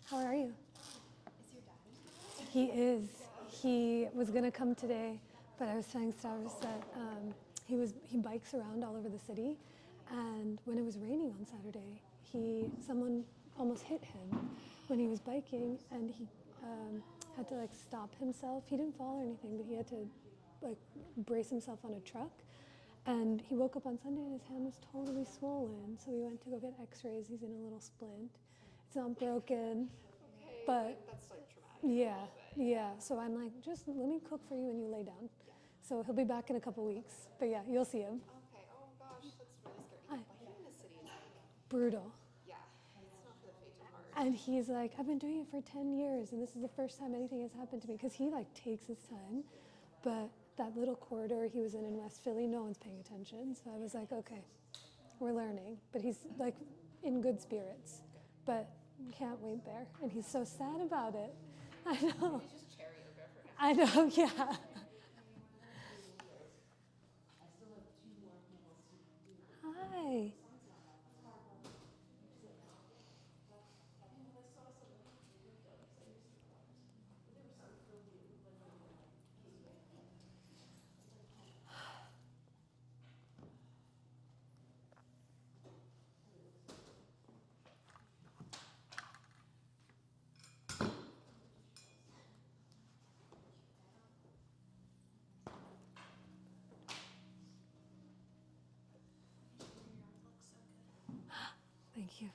How are you? Is your daddy? He is. He was gonna come today, but I was telling Stavros that he bikes around all over the city, and when it was raining on Saturday, someone almost hit him when he was biking, and he had to like stop himself. He didn't fall or anything, but he had to like brace himself on a truck. And he woke up on Sunday and his hand was totally swollen. So we went to go get x-rays. He's in a little splint. It's not broken, Okay, but that's like traumatic. yeah, yeah. So I'm like, just let me cook for you and you lay down. Yeah. So he'll be back in a couple weeks. But yeah, you'll see him. Okay. Oh gosh, that's really scary. Biking in the city is like, Brutal. yeah, it's not for the faint of heart. And he's like, I've been doing it for 10 years and this is the first time anything has happened to me. Because he like takes his time. But that little corridor he was in West Philly, no one's paying attention. So I was like, okay, we're learning. But he's like in good spirits. But can't wait there. And he's so sad about it. I know. It's just cherry yoga for next. I know, yeah. Hi. Thank you.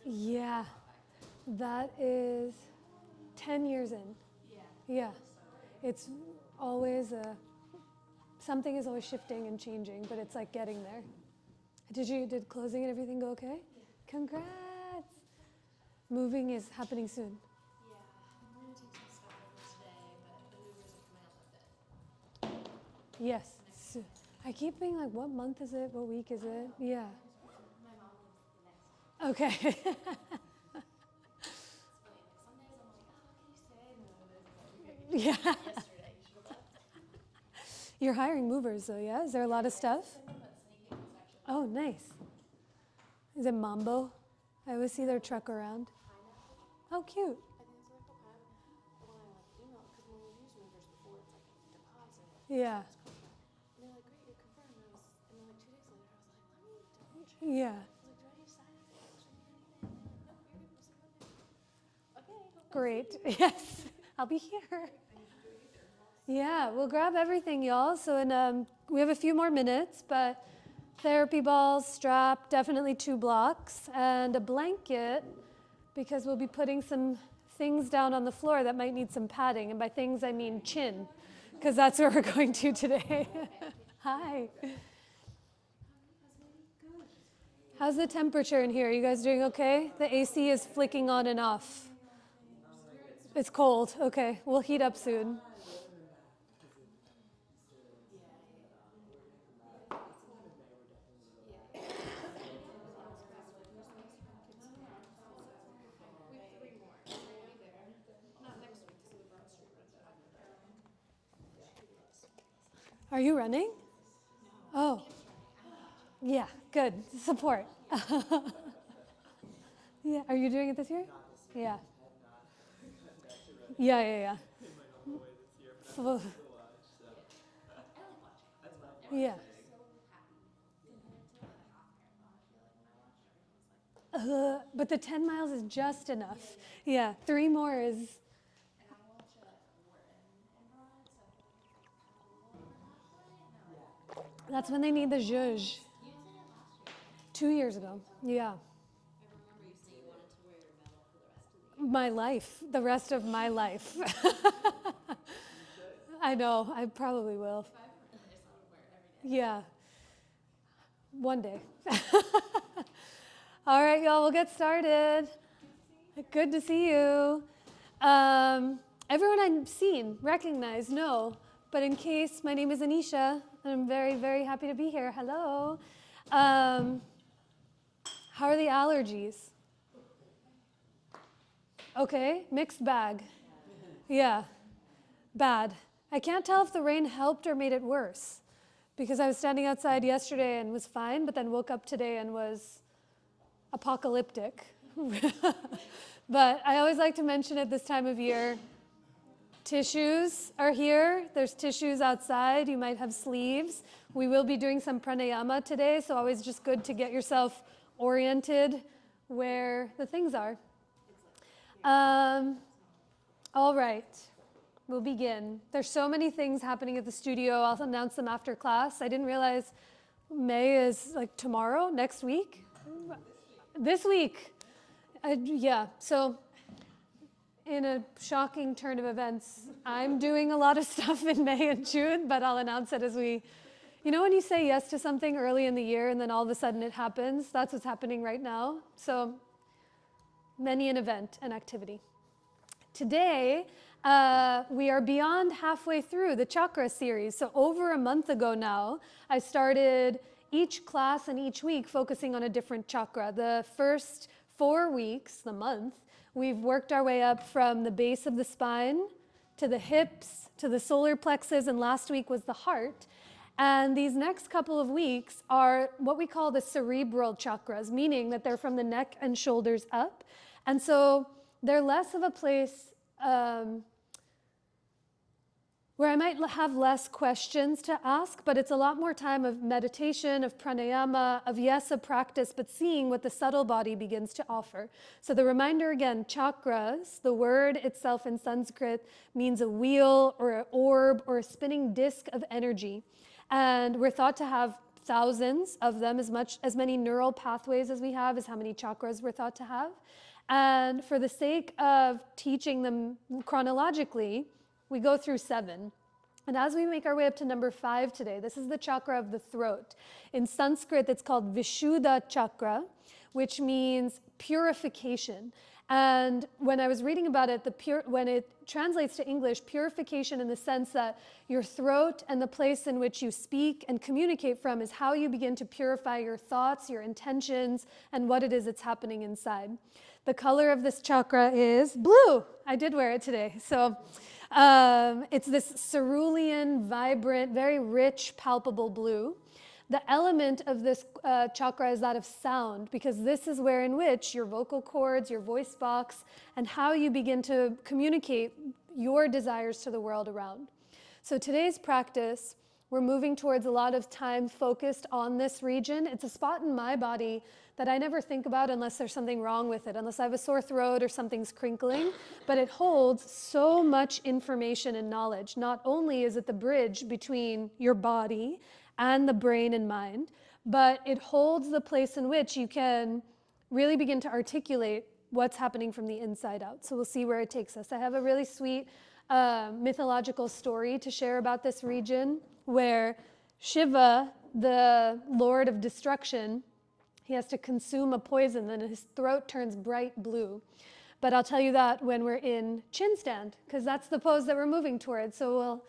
Yeah, that is 10 years in. Yeah. It's always something is always shifting and changing, but it's like getting there. Did closing and everything go okay? Yeah. Congrats. Moving is happening soon. Yeah, I'm going to take some stuff over today, but the movers are coming out with it. Yes. So, I keep being like, what month is it? What week is it? Yeah. My mom lives the next one. Okay. It's funny, like some days I'm like, oh, can you stay? And then other days I'm like, Yeah. yesterday you should have left. You're hiring movers though, yeah? Is there a lot of stuff? Something about sneaking was actually Oh, nice. Is it Mambo? I always see their truck around. pineapple. Oh, cute. I think it's like a pineapple. But when I like email, because when we've used movers before, it's like a deposit. Yeah. It's contract. And they're like, great, you're confirmed. And then like 2 days later, I was like, let me double check. Yeah. I was like, do I need to sign anything? Should I need anything? And they're like, nope, you're good. We'll see you Monday. Okay. hope I Great. see you. Yes. I'll be here. Yeah, we'll grab everything, y'all. So we have a few more minutes, but therapy balls, strap, definitely 2 blocks, and a blanket because we'll be putting some things down on the floor that might need some padding. And by things, I mean chin, because that's where we're going to today. Hi. How's the temperature in here? Are you guys doing okay? The AC is flicking on and off. It's cold. Okay, we'll heat up soon. We have 3 more. We'll be there. Not next week because the Broad Street runs out. Are you running? Oh. Yeah, good. Support. Yeah, are you doing it this year? Yeah. Yeah. Full- Yeah. But the 10 miles is just enough. Yeah, 3 more is. And I watch Wharton and run, so I feel like if you halfway, That's when they need the zhuzh. you did it last year. 2 years ago. Yeah. I remember you saying you wanted to wear your medal for the rest of the year. My life, the rest of my life. I know, I probably will. If I ever did this, I would wear it every day. Yeah. One day. All right, y'all, we'll get started. Good to see you. Everyone I've seen, recognize, know. But in case, my name is Anisha, and I'm very, very happy to be here. Hello. How are the allergies? Okay, mixed bag. Yeah, bad. I can't tell if the rain helped or made it worse because I was standing outside yesterday and was fine, but then woke up today and was apocalyptic. But I always like to mention at this time of year, tissues are here. There's tissues outside. You might have sleeves. We will be doing some pranayama today, so always just good to get yourself oriented where the things are. All right, we'll begin. There's so many things happening at the studio. I'll announce them after class. I didn't realize May is like tomorrow, next week? This week. Yeah, so in a shocking turn of events, I'm doing a lot of stuff in May and June, but I'll announce it as we, you know when you say yes to something early in the year and then all of a sudden it happens? That's what's happening right now. So many an event and activity. Today, we are beyond halfway through the chakra series. So over a month ago now, I started each class and each week focusing on a different chakra. The first 4 weeks, the month, we've worked our way up from the base of the spine to the hips, to the solar plexus, and last week was the heart. And these next couple of weeks are what we call the cerebral chakras, meaning that they're from the neck and shoulders up. And so they're less of a place where I might have less questions to ask, but it's a lot more time of meditation, of pranayama, of yes, a practice, but seeing what the subtle body begins to offer. So the reminder again, chakras, the word itself in Sanskrit means a wheel or an orb or a spinning disc of energy. And we're thought to have thousands of them, as many neural pathways as we have is how many chakras we're thought to have. And for the sake of teaching them chronologically, we go through 7. And as we make our way up to number 5 today, this is the chakra of the throat. In Sanskrit, it's called Vishuddha chakra, which means purification. And when I was reading about it, when it translates to English, purification in the sense that your throat and the place in which you speak and communicate from is how you begin to purify your thoughts, your intentions, and what it is that's happening inside. The color of this chakra is blue. I did wear it today. So it's this cerulean, vibrant, very rich, palpable blue. The element of this chakra is that of sound, because this is where in which your vocal cords, your voice box, and how you begin to communicate your desires to the world around. So today's practice, we're moving towards a lot of time focused on this region. It's a spot in my body that I never think about unless there's something wrong with it, unless I have a sore throat or something's crinkling, but it holds so much information and knowledge. Not only is it the bridge between your body and the brain and mind, but it holds the place in which you can really begin to articulate what's happening from the inside out. So we'll see where it takes us. I have a really sweet mythological story to share about this region where Shiva, the Lord of Destruction, he has to consume a poison and his throat turns bright blue. But I'll tell you that when we're in chin stand, because that's the pose that we're moving towards. So we'll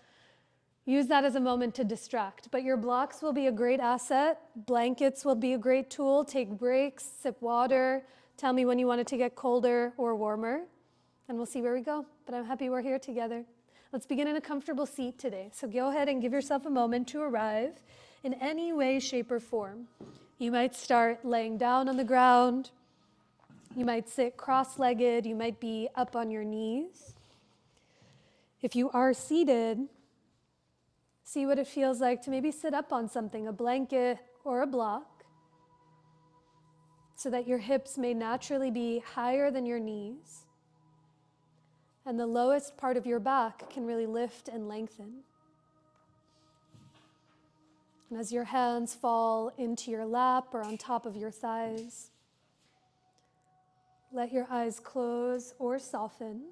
use that as a moment to distract. But your blocks will be a great asset. Blankets will be a great tool. Take breaks, sip water. Tell me when you want it to get colder or warmer. And we'll see where we go. But I'm happy we're here together. Let's begin in a comfortable seat today. So go ahead and give yourself a moment to arrive in any way, shape, or form. You might start laying down on the ground. You might sit cross-legged. You might be up on your knees. If you are seated, see what it feels like to maybe sit up on something, a blanket or a block, so that your hips may naturally be higher than your knees, and the lowest part of your back can really lift and lengthen. And as your hands fall into your lap or on top of your thighs, let your eyes close or soften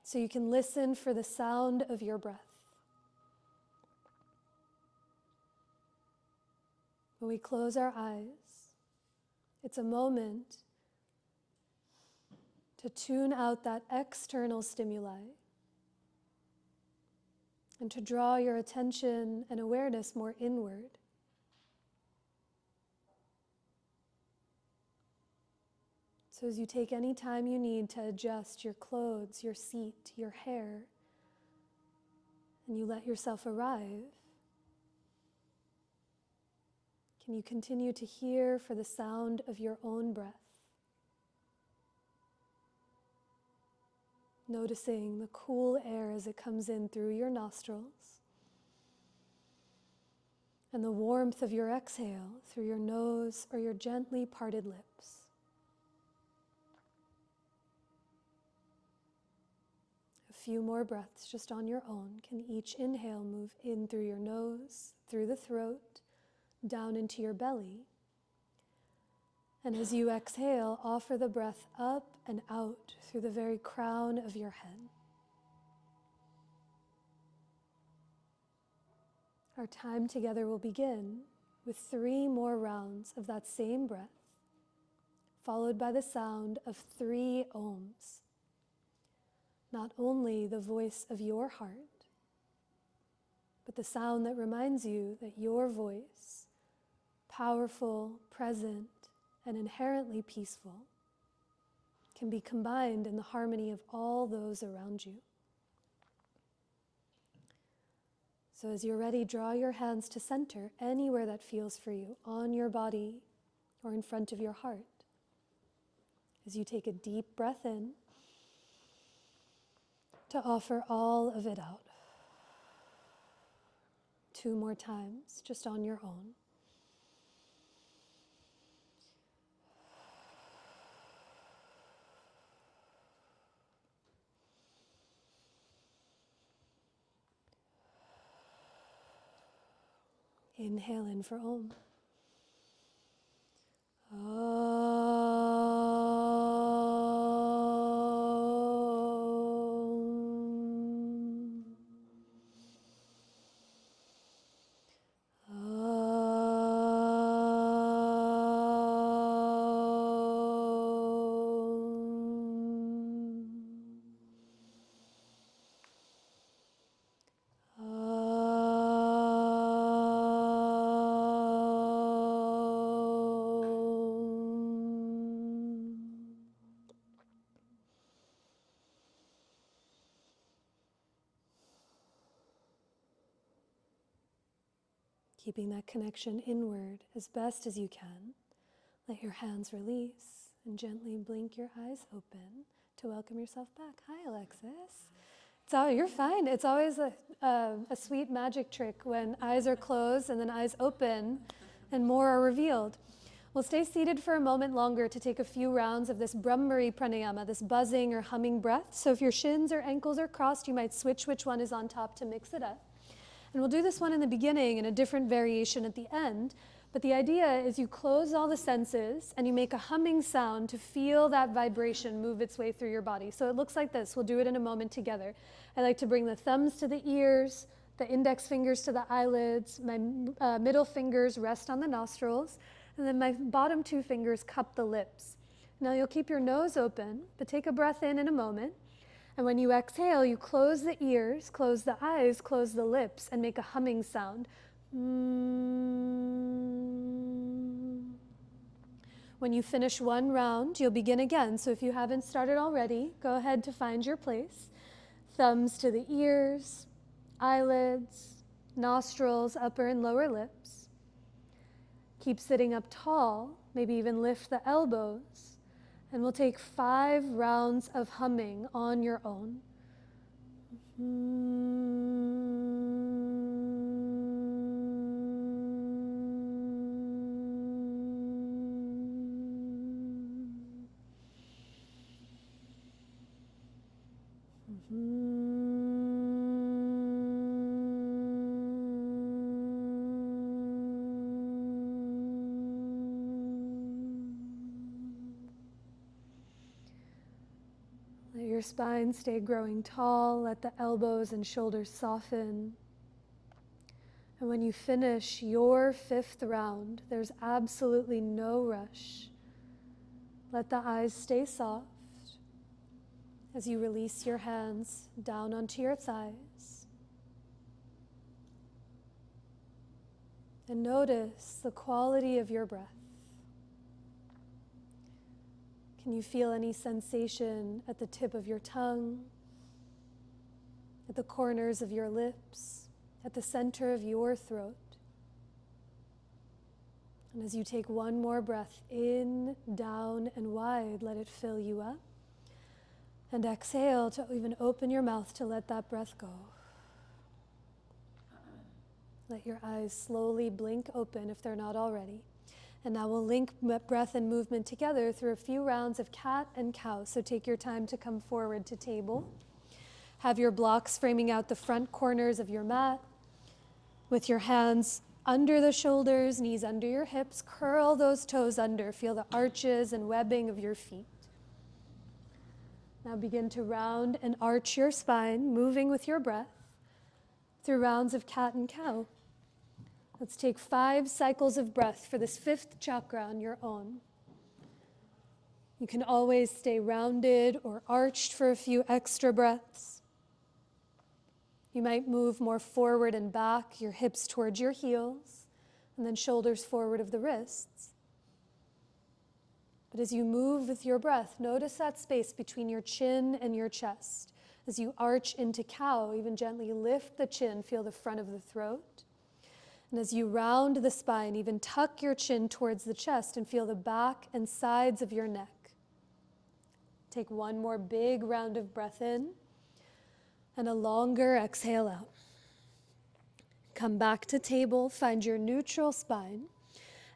so you can listen for the sound of your breath. When we close our eyes, it's a moment to tune out that external stimuli and to draw your attention and awareness more inward. So as you take any time you need to adjust your clothes, your seat, your hair, and you let yourself arrive, Can you continue to hear for the sound of your own breath? Noticing the cool air as it comes in through your nostrils, and the warmth of your exhale through your nose or your gently parted lips. A few more breaths just on your own. Can each inhale move in through your nose, through the throat, down into your belly. And as you exhale, offer the breath up and out through the very crown of your head. Our time together will begin with 3 more rounds of that same breath, followed by the sound of 3 ohms. Not only the voice of your heart, but the sound that reminds you that your voice, powerful, present, and inherently peaceful, can be combined in the harmony of all those around you. So as you're ready, draw your hands to center anywhere that feels for you, on your body or in front of your heart. As you take a deep breath in, to offer all of it out. 2 more times, just on your own. Inhale in for Om. Keeping that connection inward as best as you can. Let your hands release and gently blink your eyes open to welcome yourself back. Hi, Alexis. You're fine. It's always a sweet magic trick when eyes are closed and then eyes open and more are revealed. We'll stay seated for a moment longer to take a few rounds of this Brahmari pranayama, this buzzing or humming breath. So if your shins or ankles are crossed, you might switch which one is on top to mix it up. And we'll do this one in the beginning and a different variation at the end. But the idea is you close all the senses and you make a humming sound to feel that vibration move its way through your body. So it looks like this. We'll do it in a moment together. I like to bring the thumbs to the ears, the index fingers to the eyelids, my middle fingers rest on the nostrils, and then my bottom 2 fingers cup the lips. Now you'll keep your nose open, but take a breath in a moment. And when you exhale, you close the ears, close the eyes, close the lips, and make a humming sound. When you finish one round, you'll begin again. So if you haven't started already, go ahead to find your place. Thumbs to the ears, eyelids, nostrils, upper and lower lips. Keep sitting up tall, maybe even lift the elbows. And we'll take 5 rounds of humming on your own. Let your spine stay growing tall. Let the elbows and shoulders soften. And when you finish your 5th round, there's absolutely no rush. Let the eyes stay soft as you release your hands down onto your thighs. And notice the quality of your breath. Can you feel any sensation at the tip of your tongue, at the corners of your lips, at the center of your throat? And as you take one more breath in, down, and wide, let it fill you up. And exhale to even open your mouth to let that breath go. Let your eyes slowly blink open if they're not already. And now we'll link breath and movement together through a few rounds of cat and cow. So take your time to come forward to table. Have your blocks framing out the front corners of your mat. With your hands under the shoulders, knees under your hips, curl those toes under. Feel the arches and webbing of your feet. Now begin to round and arch your spine, moving with your breath through rounds of cat and cow. Let's take 5 cycles of breath for this 5th chakra on your own. You can always stay rounded or arched for a few extra breaths. You might move more forward and back, your hips towards your heels, and then shoulders forward of the wrists. But as you move with your breath, notice that space between your chin and your chest. As you arch into cow, even gently lift the chin, feel the front of the throat. And as you round the spine, even tuck your chin towards the chest and feel the back and sides of your neck. Take one more big round of breath in. And a longer exhale out. Come back to table, find your neutral spine,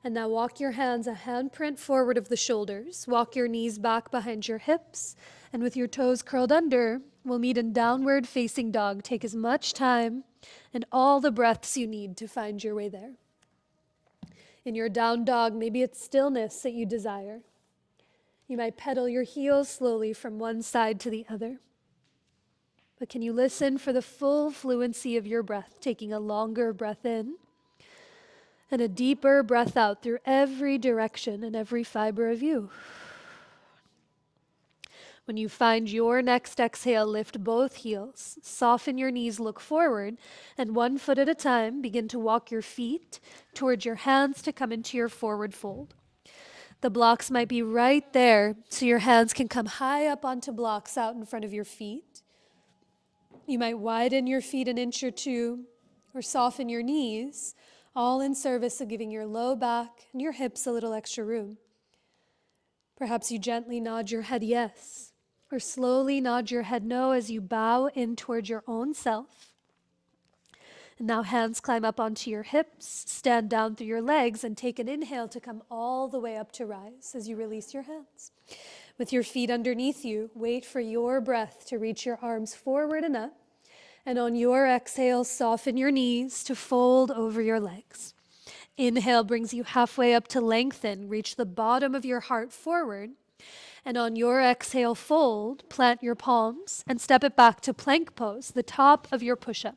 and now walk your hands a handprint forward of the shoulders. Walk your knees back behind your hips, and with your toes curled under, we'll meet in downward facing dog. Take as much time and all the breaths you need to find your way there. In your down dog, maybe it's stillness that you desire. You might pedal your heels slowly from one side to the other. But can you listen for the full fluency of your breath, taking a longer breath in and a deeper breath out through every direction and every fiber of you. When you find your next exhale, lift both heels, soften your knees, look forward, and 1 foot at a time, begin to walk your feet towards your hands to come into your forward fold. The blocks might be right there, so your hands can come high up onto blocks out in front of your feet. You might widen your feet an inch or two, or soften your knees, all in service of giving your low back and your hips a little extra room. Perhaps you gently nod your head yes, or slowly nod your head no as you bow in towards your own self. And now hands climb up onto your hips, stand down through your legs, and take an inhale to come all the way up to rise as you release your hands. With your feet underneath you, wait for your breath to reach your arms forward and up. And on your exhale, soften your knees to fold over your legs. Inhale brings you halfway up to lengthen. Reach the bottom of your heart forward. And on your exhale, fold, plant your palms, and step it back to plank pose, the top of your push-up.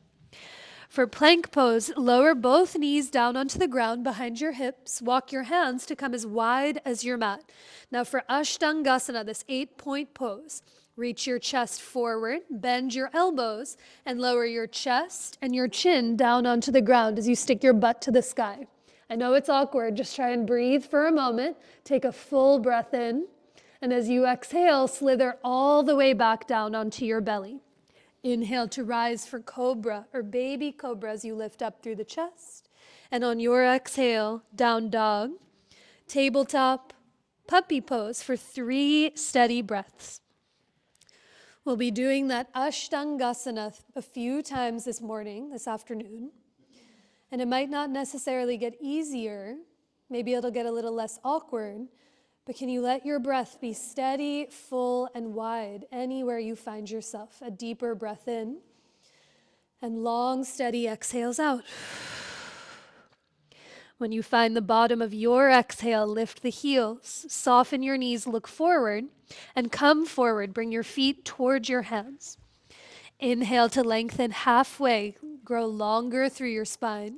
For plank pose, lower both knees down onto the ground behind your hips. Walk your hands to come as wide as your mat. Now for Ashtangasana, this 8-point pose, reach your chest forward, bend your elbows, and lower your chest and your chin down onto the ground as you stick your butt to the sky. I know it's awkward, just try and breathe for a moment. Take a full breath in, and as you exhale, slither all the way back down onto your belly. Inhale to rise for cobra or baby cobra as you lift up through the chest. And on your exhale, down dog, tabletop, puppy pose for 3 steady breaths. We'll be doing that Ashtangasana a few times this afternoon. And it might not necessarily get easier. Maybe it'll get a little less awkward. But can you let your breath be steady, full, and wide anywhere you find yourself? A deeper breath in and long, steady exhales out. When you find the bottom of your exhale, lift the heels, soften your knees, look forward, and come forward. Bring your feet towards your hands. Inhale to lengthen halfway, grow longer through your spine.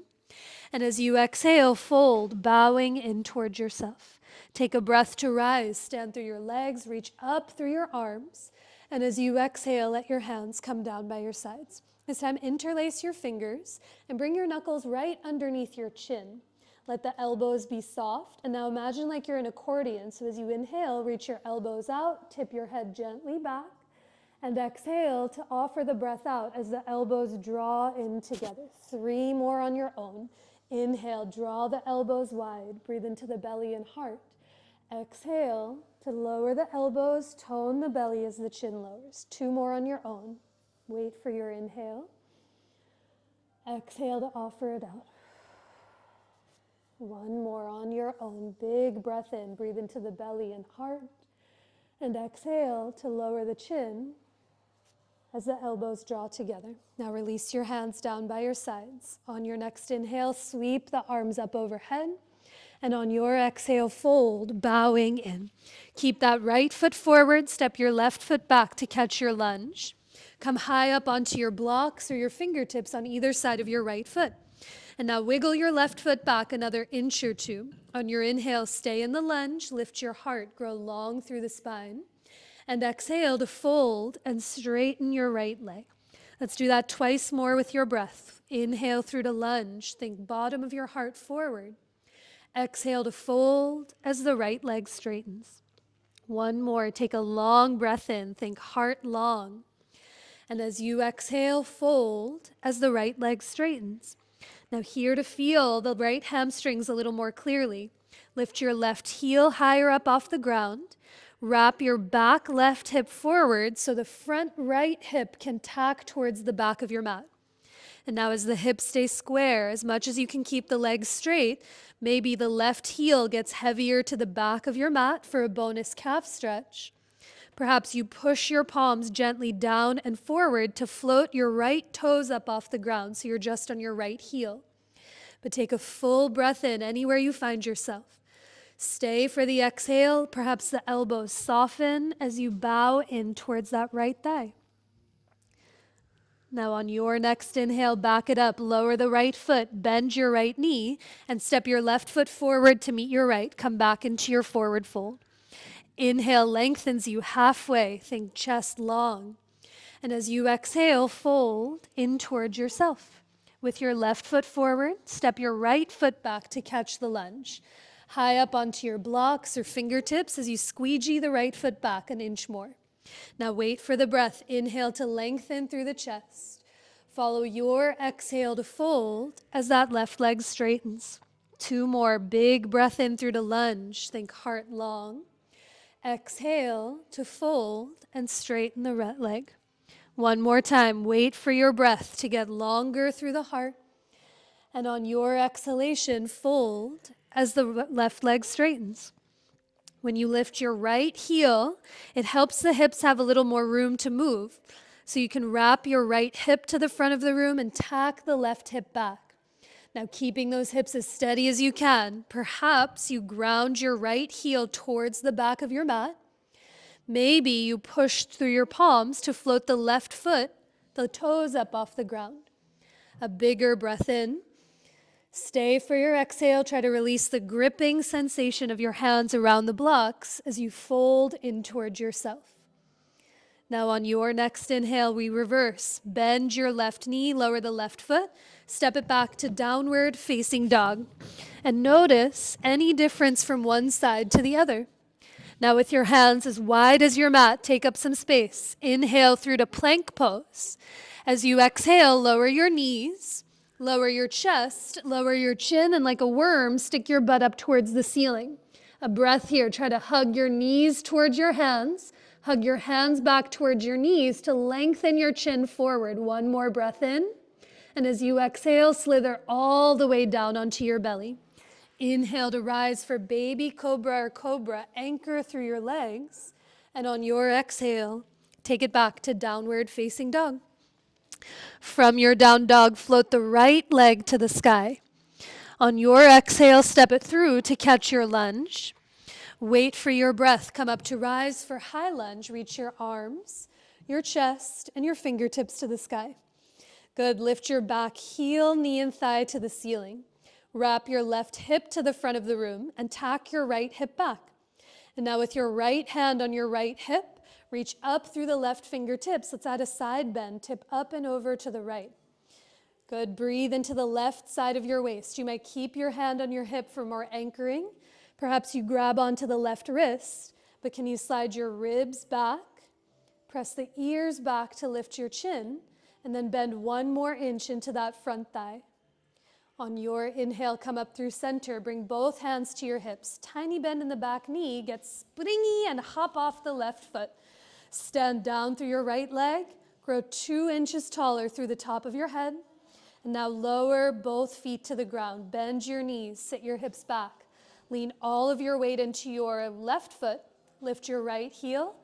And as you exhale, fold, bowing in towards yourself. Take a breath to rise, stand through your legs, reach up through your arms. And as you exhale, let your hands come down by your sides. This time, interlace your fingers and bring your knuckles right underneath your chin. Let the elbows be soft. And now imagine like you're an accordion. So as you inhale, reach your elbows out, tip your head gently back, and exhale to offer the breath out as the elbows draw in together. 3 more on your own. Inhale, draw the elbows wide. Breathe into the belly and heart. Exhale to lower the elbows, tone the belly as the chin lowers. 2 more on your own. Wait for your inhale. Exhale to offer it out. 1 more on your own. Big breath in. Breathe into the belly and heart. And exhale to lower the chin as the elbows draw together. Now release your hands down by your sides. On your next inhale, sweep the arms up overhead. And on your exhale, fold, bowing in. Keep that right foot forward. Step your left foot back to catch your lunge. Come high up onto your blocks or your fingertips on either side of your right foot. And now wiggle your left foot back another inch or 2. On your inhale, stay in the lunge. Lift your heart, grow long through the spine. And exhale to fold and straighten your right leg. Let's do that twice more with your breath. Inhale through to lunge. Think bottom of your heart forward. Exhale to fold as the right leg straightens. 1 more. Take a long breath in. Think heart long. And as you exhale, fold as the right leg straightens. Now here to feel the right hamstrings a little more clearly. Lift your left heel higher up off the ground. Wrap your back left hip forward so the front right hip can tack towards the back of your mat. And now as the hips stay square, as much as you can keep the legs straight, maybe the left heel gets heavier to the back of your mat for a bonus calf stretch. Perhaps you push your palms gently down and forward to float your right toes up off the ground so you're just on your right heel. But take a full breath in anywhere you find yourself. Stay for the exhale. Perhaps the elbows soften as you bow in towards that right thigh. Now on your next inhale, back it up. Lower the right foot, bend your right knee, and step your left foot forward to meet your right. Come back into your forward fold. Inhale lengthens you halfway. Think chest long. And as you exhale, fold in towards yourself. With your left foot forward, step your right foot back to catch the lunge. High up onto your blocks or fingertips as you squeegee the right foot back an inch more. Now wait for the breath. Inhale to lengthen through the chest. Follow your exhale to fold as that left leg straightens. 2 more. Big breath in through to lunge. Think heart long. Exhale to fold and straighten the right leg. 1 more time. Wait for your breath to get longer through the heart. And on your exhalation, fold as the left leg straightens. When you lift your right heel, it helps the hips have a little more room to move. So you can wrap your right hip to the front of the room and tack the left hip back. Now keeping those hips as steady as you can, perhaps you ground your right heel towards the back of your mat. Maybe you push through your palms to float the left foot, the toes up off the ground. A bigger breath in. Stay for your exhale. Try to release the gripping sensation of your hands around the blocks as you fold in towards yourself. Now on your next inhale, we reverse. Bend your left knee, lower the left foot, step it back to downward facing dog. And notice any difference from one side to the other. Now with your hands as wide as your mat, take up some space. Inhale through to plank pose. As you exhale, lower your knees. Lower your chest, lower your chin, and like a worm, stick your butt up towards the ceiling. A breath here. Try to hug your knees towards your hands. Hug your hands back towards your knees to lengthen your chin forward. 1 more breath in. And as you exhale, slither all the way down onto your belly. Inhale to rise for baby cobra or cobra. Anchor through your legs. And on your exhale, take it back to downward facing dog. From your down dog, float the right leg to the sky. On your exhale, step it through to catch your lunge. Wait for your breath. Come up to rise for high lunge. Reach your arms, your chest, and your fingertips to the sky. Good. Lift your back heel, knee, and thigh to the ceiling. Wrap your left hip to the front of the room and tack your right hip back. And now with your right hand on your right hip, reach up through the left fingertips. Let's add a side bend. Tip up and over to the right. Good. Breathe into the left side of your waist. You might keep your hand on your hip for more anchoring. Perhaps you grab onto the left wrist, but can you slide your ribs back? Press the ears back to lift your chin, and then bend 1 more inch into that front thigh. On your inhale, come up through center. Bring both hands to your hips. Tiny bend in the back knee. Get springy and hop off the left foot. Stand down through your right leg. Grow 2 inches taller through the top of your head. And now lower both feet to the ground. Bend your knees. Sit your hips back. Lean all of your weight into your left foot. Lift your right heel.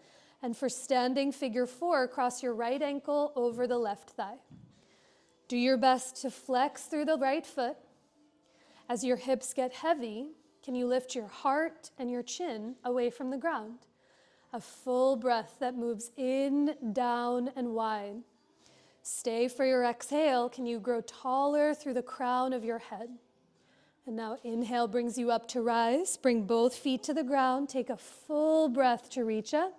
And for standing figure 4, cross your right ankle over the left thigh. Do your best to flex through the right foot. As your hips get heavy, can you lift your heart and your chin away from the ground? A full breath that moves in, down, and wide. Stay for your exhale. Can you grow taller through the crown of your head? And now inhale brings you up to rise. Bring both feet to the ground. Take a full breath to reach up.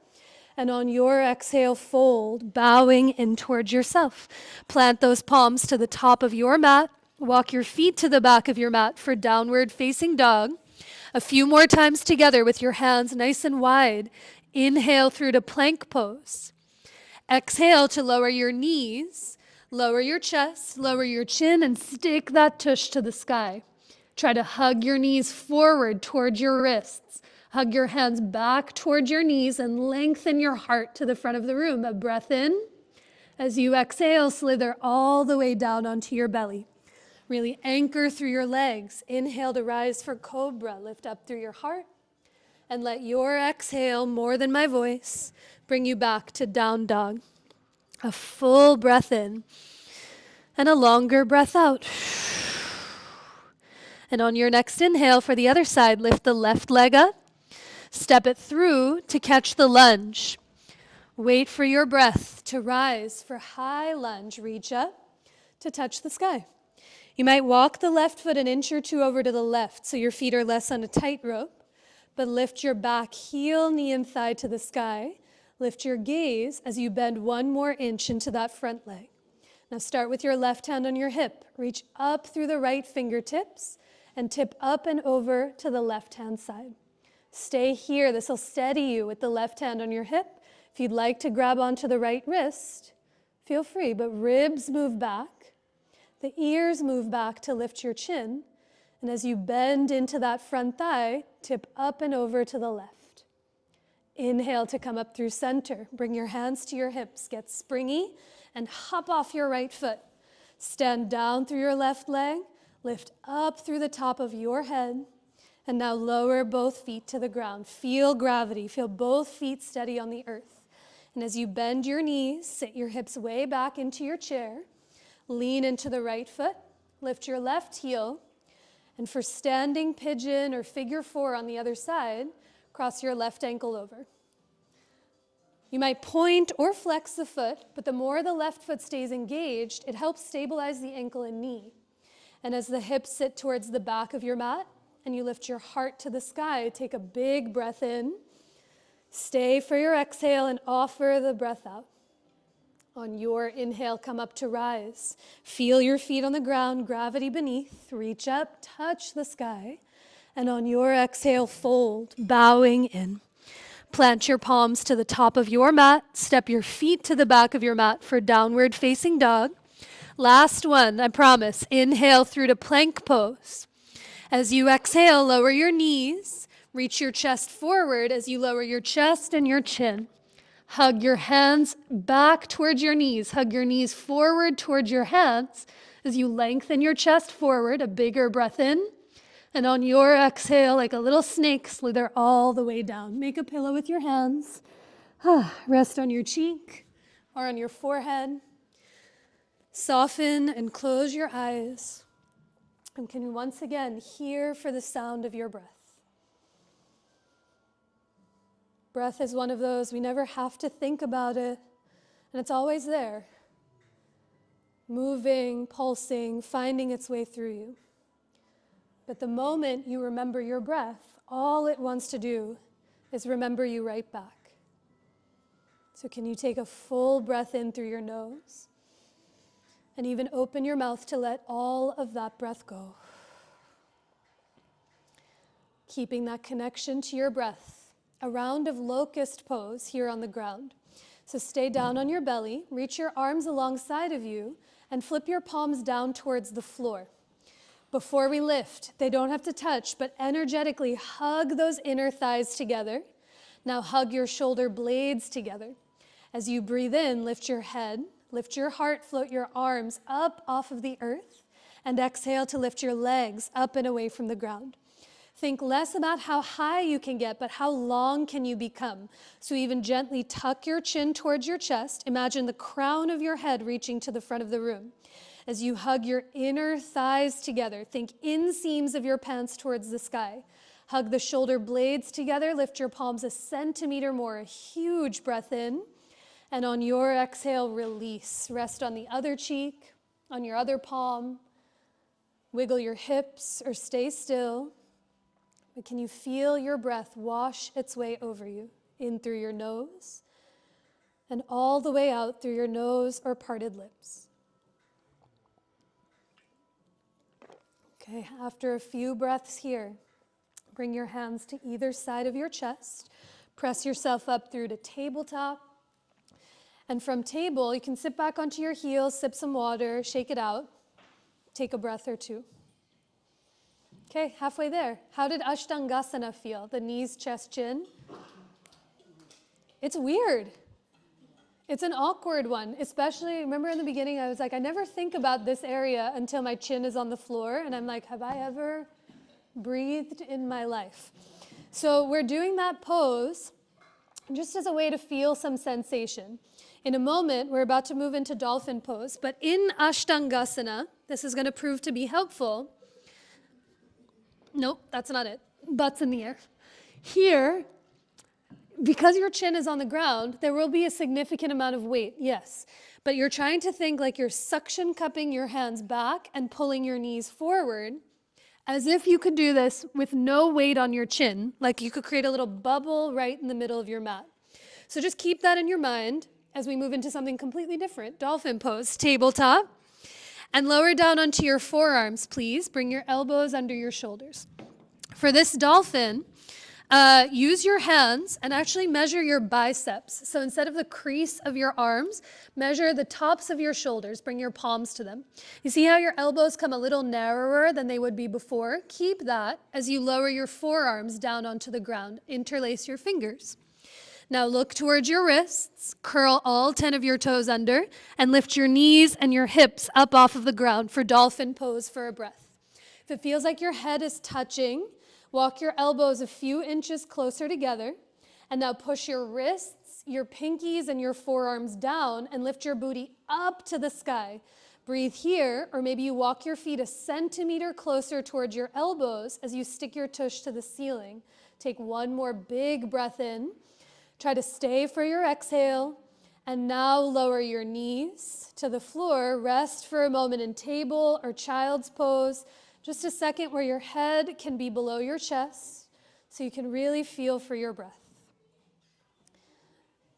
And on your exhale, fold, bowing in towards yourself. Plant those palms to the top of your mat. Walk your feet to the back of your mat for downward facing dog. A few more times together with your hands nice and wide. Inhale through to plank pose. Exhale to lower your knees, lower your chest, lower your chin, and stick that tush to the sky. Try to hug your knees forward towards your wrists. Hug your hands back towards your knees and lengthen your heart to the front of the room. A breath in. As you exhale, slither all the way down onto your belly. Really anchor through your legs. Inhale to rise for cobra. Lift up through your heart. And let your exhale, more than my voice, bring you back to down dog. A full breath in. And a longer breath out. And on your next inhale for the other side, lift the left leg up. Step it through to catch the lunge. Wait for your breath to rise for high lunge. Reach up to touch the sky. You might walk the left foot an inch or 2 over to the left so your feet are less on a tightrope, but lift your back heel, knee, and thigh to the sky. Lift your gaze as you bend 1 more inch into that front leg. Now start with your left hand on your hip. Reach up through the right fingertips and tip up and over to the left hand side. Stay here. This will steady you with the left hand on your hip. If you'd like to grab onto the right wrist, feel free, but ribs move back. The ears move back to lift your chin. And as you bend into that front thigh, tip up and over to the left. Inhale to come up through center. Bring your hands to your hips. Get springy and hop off your right foot. Stand down through your left leg. Lift up through the top of your head. And now lower both feet to the ground. Feel gravity. Feel both feet steady on the earth. And as you bend your knees, sit your hips way back into your chair. Lean into the right foot. Lift your left heel. And for standing pigeon or figure 4 on the other side, cross your left ankle over. You might point or flex the foot, but the more the left foot stays engaged, it helps stabilize the ankle and knee. And as the hips sit towards the back of your mat, and you lift your heart to the sky, take a big breath in. Stay for your exhale and offer the breath out. On your inhale, come up to rise. Feel your feet on the ground, gravity beneath. Reach up, touch the sky. And on your exhale, fold, bowing in. Plant your palms to the top of your mat. Step your feet to the back of your mat for downward facing dog. Last one, I promise. Inhale through to plank pose. As you exhale, lower your knees. Reach your chest forward as you lower your chest and your chin. Hug your hands back towards your knees. Hug your knees forward towards your hands as you lengthen your chest forward. A bigger breath in. And on your exhale, like a little snake, slither all the way down. Make a pillow with your hands. Rest on your cheek or on your forehead. Soften and close your eyes. And can you once again hear for the sound of your breath? Breath is one of those, we never have to think about it, and it's always there. Moving, pulsing, finding its way through you. But the moment you remember your breath, all it wants to do is remember you right back. So can you take a full breath in through your nose? And even open your mouth to let all of that breath go. Keeping that connection to your breath. A round of locust pose here on the ground. So stay down on your belly, reach your arms alongside of you, and flip your palms down towards the floor. Before we lift, they don't have to touch, but energetically hug those inner thighs together. Now hug your shoulder blades together. As you breathe in, lift your head, lift your heart, float your arms up off of the earth, and exhale to lift your legs up and away from the ground. Think less about how high you can get, but how long can you become. So even gently tuck your chin towards your chest. Imagine the crown of your head reaching to the front of the room. As you hug your inner thighs together, think inseams of your pants towards the sky. Hug the shoulder blades together, lift your palms a centimeter more, a huge breath in. And on your exhale, release. Rest on the other cheek, on your other palm. Wiggle your hips or stay still. But can you feel your breath wash its way over you? In through your nose and all the way out through your nose or parted lips. Okay, after a few breaths here, bring your hands to either side of your chest. Press yourself up through to tabletop. And from table, you can sit back onto your heels, sip some water, shake it out. Take a breath or two. Okay, halfway there. How did Ashtangasana feel? The knees, chest, chin? It's weird. It's an awkward one, especially, remember in the beginning, I was like, I never think about this area until my chin is on the floor, and I'm like, have I ever breathed in my life? So we're doing that pose just as a way to feel some sensation. In a moment, we're about to move into dolphin pose, but in Ashtangasana, this is going to prove to be helpful. Nope, that's not it. Butts in the air. Here, because your chin is on the ground, there will be a significant amount of weight, yes. But you're trying to think like you're suction cupping your hands back and pulling your knees forward, as if you could do this with no weight on your chin, like you could create a little bubble right in the middle of your mat. So just keep that in your mind as we move into something completely different. Dolphin pose, tabletop. And lower down onto your forearms, please. Bring your elbows under your shoulders. For this dolphin, use your hands and actually measure your biceps. So instead of the crease of your arms, measure the tops of your shoulders. Bring your palms to them. You see how your elbows come a little narrower than they would be before? Keep that as you lower your forearms down onto the ground. Interlace your fingers. Now look towards your wrists, curl all 10 of your toes under, and lift your knees and your hips up off of the ground for dolphin pose for a breath. If it feels like your head is touching, walk your elbows a few inches closer together, and now push your wrists, your pinkies, and your forearms down, and lift your booty up to the sky. Breathe here, or maybe you walk your feet a centimeter closer towards your elbows as you stick your tush to the ceiling. Take one more big breath in. Try to stay for your exhale, and now lower your knees to the floor. Rest for a moment in table or child's pose. Just a second where your head can be below your chest so you can really feel for your breath.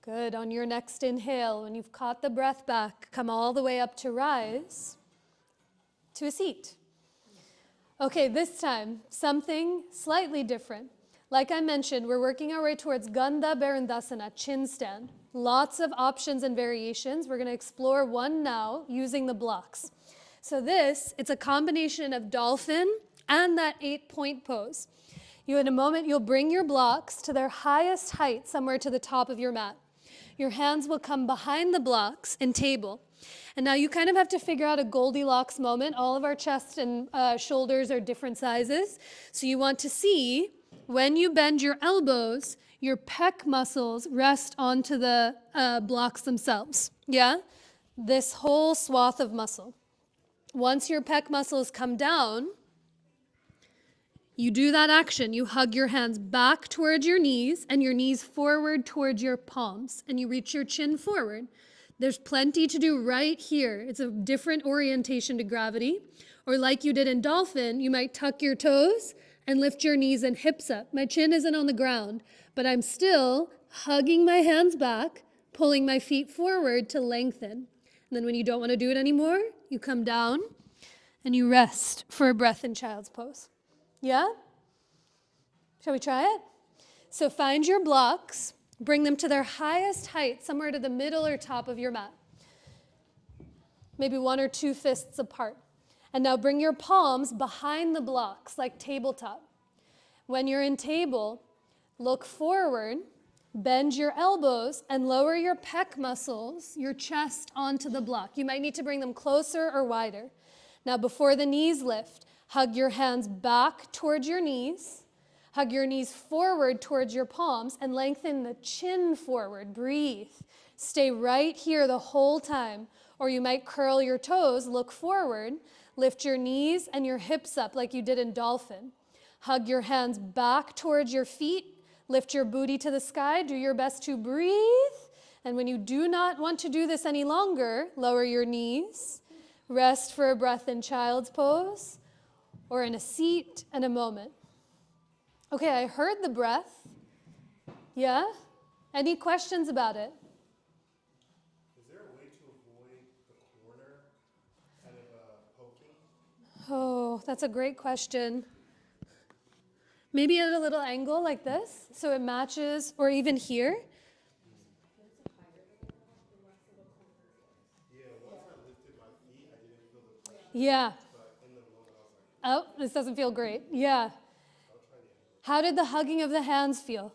Good. On your next inhale, when you've caught the breath back, come all the way up to rise to a seat. Okay, this time, something slightly different. Like I mentioned, we're working our way towards Gandha Barandasana, chin stand. Lots of options and variations. We're going to explore one now using the blocks. So it's a combination of dolphin and that 8-point pose. In a moment, you'll bring your blocks to their highest height, somewhere to the top of your mat. Your hands will come behind the blocks in table. And now you kind of have to figure out a Goldilocks moment. All of our chest and shoulders are different sizes. So you want to see, when you bend your elbows, your pec muscles rest onto the blocks themselves. Yeah? This whole swath of muscle. Once your pec muscles come down, you do that action. You hug your hands back towards your knees and your knees forward towards your palms, and you reach your chin forward. There's plenty to do right here. It's a different orientation to gravity. Or like you did in dolphin, you might tuck your toes and lift your knees and hips up. My chin isn't on the ground, but I'm still hugging my hands back, pulling my feet forward to lengthen. And then when you don't want to do it anymore, you come down and you rest for a breath in child's pose. Yeah? Shall we try it? So find your blocks, bring them to their highest height, somewhere to the middle or top of your mat. Maybe 1 or 2 fists apart. And now bring your palms behind the blocks like tabletop. When you're in table, look forward, bend your elbows, and lower your pec muscles, your chest onto the block. You might need to bring them closer or wider. Now before the knees lift, hug your hands back towards your knees. Hug your knees forward towards your palms and lengthen the chin forward. Breathe. Stay right here the whole time. Or you might curl your toes, look forward, lift your knees and your hips up like you did in dolphin. Hug your hands back towards your feet. Lift your booty to the sky. Do your best to breathe. And when you do not want to do this any longer, lower your knees. Rest for a breath in child's pose or in a seat and a moment. Okay, I heard the breath. Yeah? Any questions about it? Is there a way to avoid the corner kind of poking? Oh, that's a great question. Maybe at a little angle like this, so it matches, or even here. Yeah, once I lifted my feet, I didn't feel the pressure, Yeah. but in the moment I was like, Oh, this doesn't feel great. Yeah. How did the hugging of the hands feel?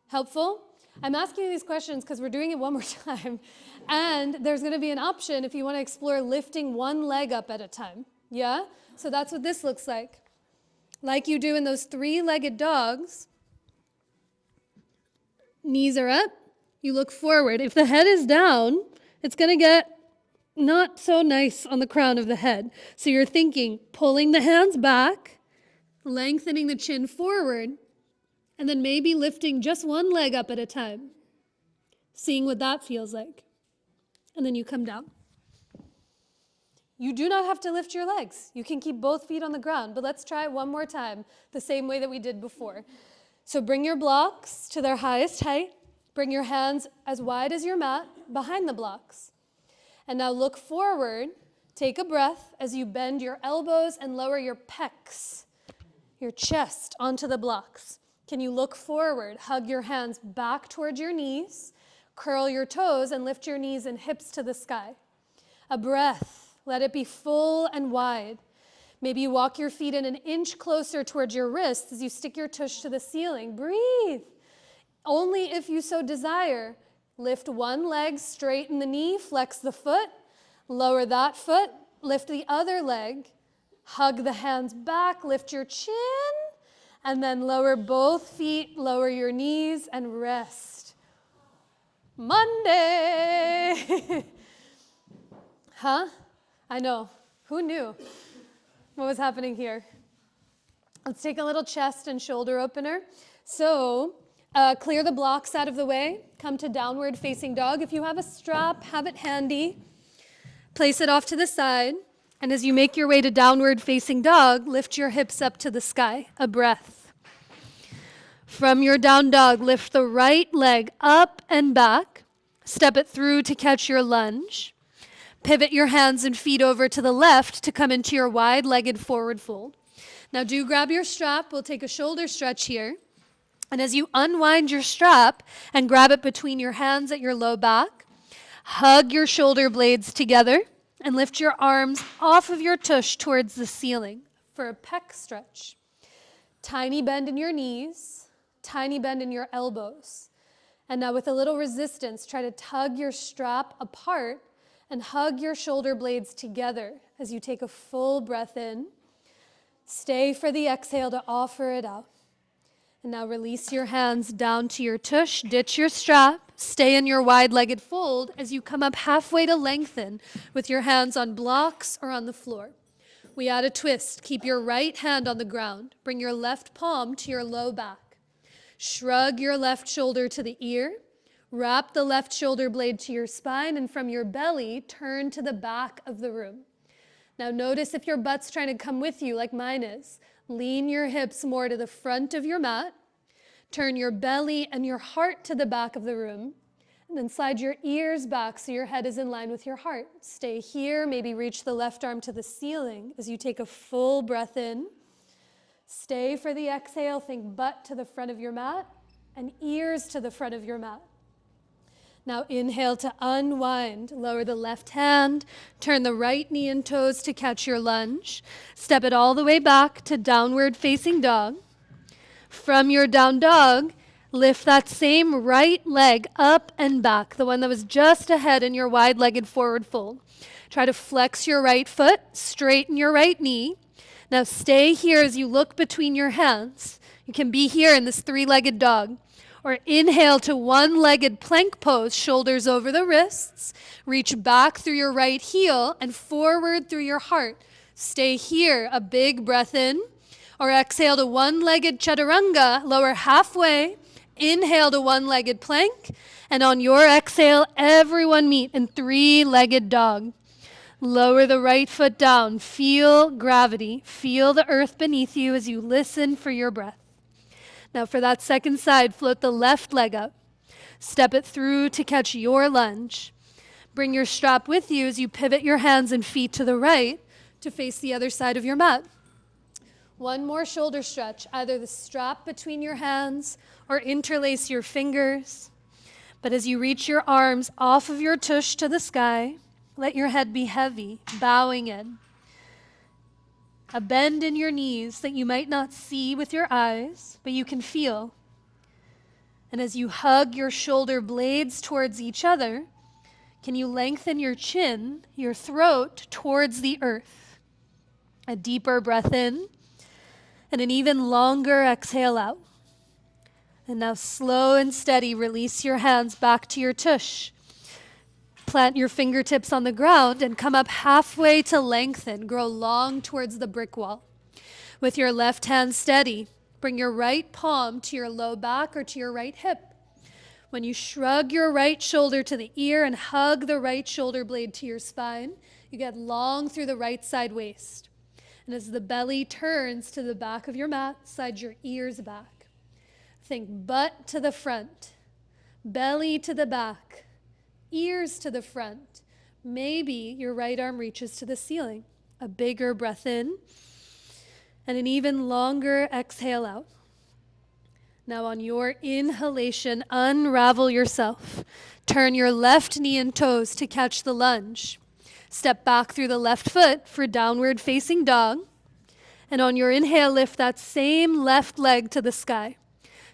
Helpful? I'm asking you these questions because we're doing it one more time. And there's going to be an option if you want to explore lifting one leg up at a time. Yeah? So that's what this looks like. Like you do in those three-legged dogs. Knees are up. You look forward. If the head is down, it's going to get not so nice on the crown of the head. So you're thinking, pulling the hands back, lengthening the chin forward, and then maybe lifting just one leg up at a time, seeing what that feels like. And then you come down. You do not have to lift your legs. You can keep both feet on the ground, but let's try it one more time, the same way that we did before. So bring your blocks to their highest height. Bring your hands as wide as your mat behind the blocks. And now look forward. Take a breath as you bend your elbows and lower your pecs, your chest onto the blocks. Can you look forward? Hug your hands back towards your knees. Curl your toes and lift your knees and hips to the sky. A breath. Let it be full and wide. Maybe you walk your feet in an inch closer towards your wrists as you stick your tush to the ceiling. Breathe. Only if you so desire. Lift one leg, straighten the knee, flex the foot, lower that foot, lift the other leg, hug the hands back, lift your chin, and then lower both feet, lower your knees, and rest. Monday. Huh? I know. Who knew what was happening here? Let's take a little chest and shoulder opener. So clear the blocks out of the way. Come to downward facing dog. If you have a strap, have it handy. Place it off to the side. And as you make your way to downward facing dog, lift your hips up to the sky. A breath. From your down dog, lift the right leg up and back. Step it through to catch your lunge. Pivot your hands and feet over to the left to come into your wide-legged forward fold. Now do grab your strap. We'll take a shoulder stretch here. And as you unwind your strap and grab it between your hands at your low back, hug your shoulder blades together and lift your arms off of your tush towards the ceiling for a pec stretch. Tiny bend in your knees, tiny bend in your elbows. And now with a little resistance, try to tug your strap apart and hug your shoulder blades together as you take a full breath in. Stay for the exhale to offer it out. And now release your hands down to your tush, ditch your strap, stay in your wide-legged fold as you come up halfway to lengthen with your hands on blocks or on the floor. We add a twist. Keep your right hand on the ground. Bring your left palm to your low back. Shrug your left shoulder to the ear. Wrap the left shoulder blade to your spine, and from your belly, turn to the back of the room. Now notice if your butt's trying to come with you like mine is. Lean your hips more to the front of your mat. Turn your belly and your heart to the back of the room. And then slide your ears back so your head is in line with your heart. Stay here, maybe reach the left arm to the ceiling as you take a full breath in. Stay for the exhale, think butt to the front of your mat and ears to the front of your mat. Now inhale to unwind. Lower the left hand. Turn the right knee and toes to catch your lunge. Step it all the way back to downward facing dog. From your down dog, lift that same right leg up and back, the one that was just ahead in your wide-legged forward fold. Try to flex your right foot, straighten your right knee. Now stay here as you look between your hands. You can be here in this three-legged dog. Or inhale to one-legged plank pose, shoulders over the wrists. Reach back through your right heel and forward through your heart. Stay here, a big breath in. Or exhale to one-legged chaturanga, lower halfway. Inhale to one-legged plank. And on your exhale, everyone meet in three-legged dog. Lower the right foot down. Feel gravity. Feel the earth beneath you as you listen for your breath. Now for that second side, float the left leg up. Step it through to catch your lunge. Bring your strap with you as you pivot your hands and feet to the right to face the other side of your mat. One more shoulder stretch, either the strap between your hands or interlace your fingers. But as you reach your arms off of your tush to the sky, let your head be heavy, bowing in. A bend in your knees that you might not see with your eyes, but you can feel. And as you hug your shoulder blades towards each other, can you lengthen your chin, your throat towards the earth? A deeper breath in and an even longer exhale out. And now slow and steady, release your hands back to your tush. Plant your fingertips on the ground and come up halfway to lengthen. Grow long towards the brick wall. With your left hand steady, bring your right palm to your low back or to your right hip. When you shrug your right shoulder to the ear and hug the right shoulder blade to your spine, you get long through the right side waist. And as the belly turns to the back of your mat, slide your ears back. Think butt to the front, belly to the back, ears to the front. Maybe your right arm reaches to the ceiling. A bigger breath in and an even longer exhale out. Now on your inhalation, unravel yourself. Turn your left knee and toes to catch the lunge. Step back through the left foot for downward facing dog. And on your inhale, lift that same left leg to the sky.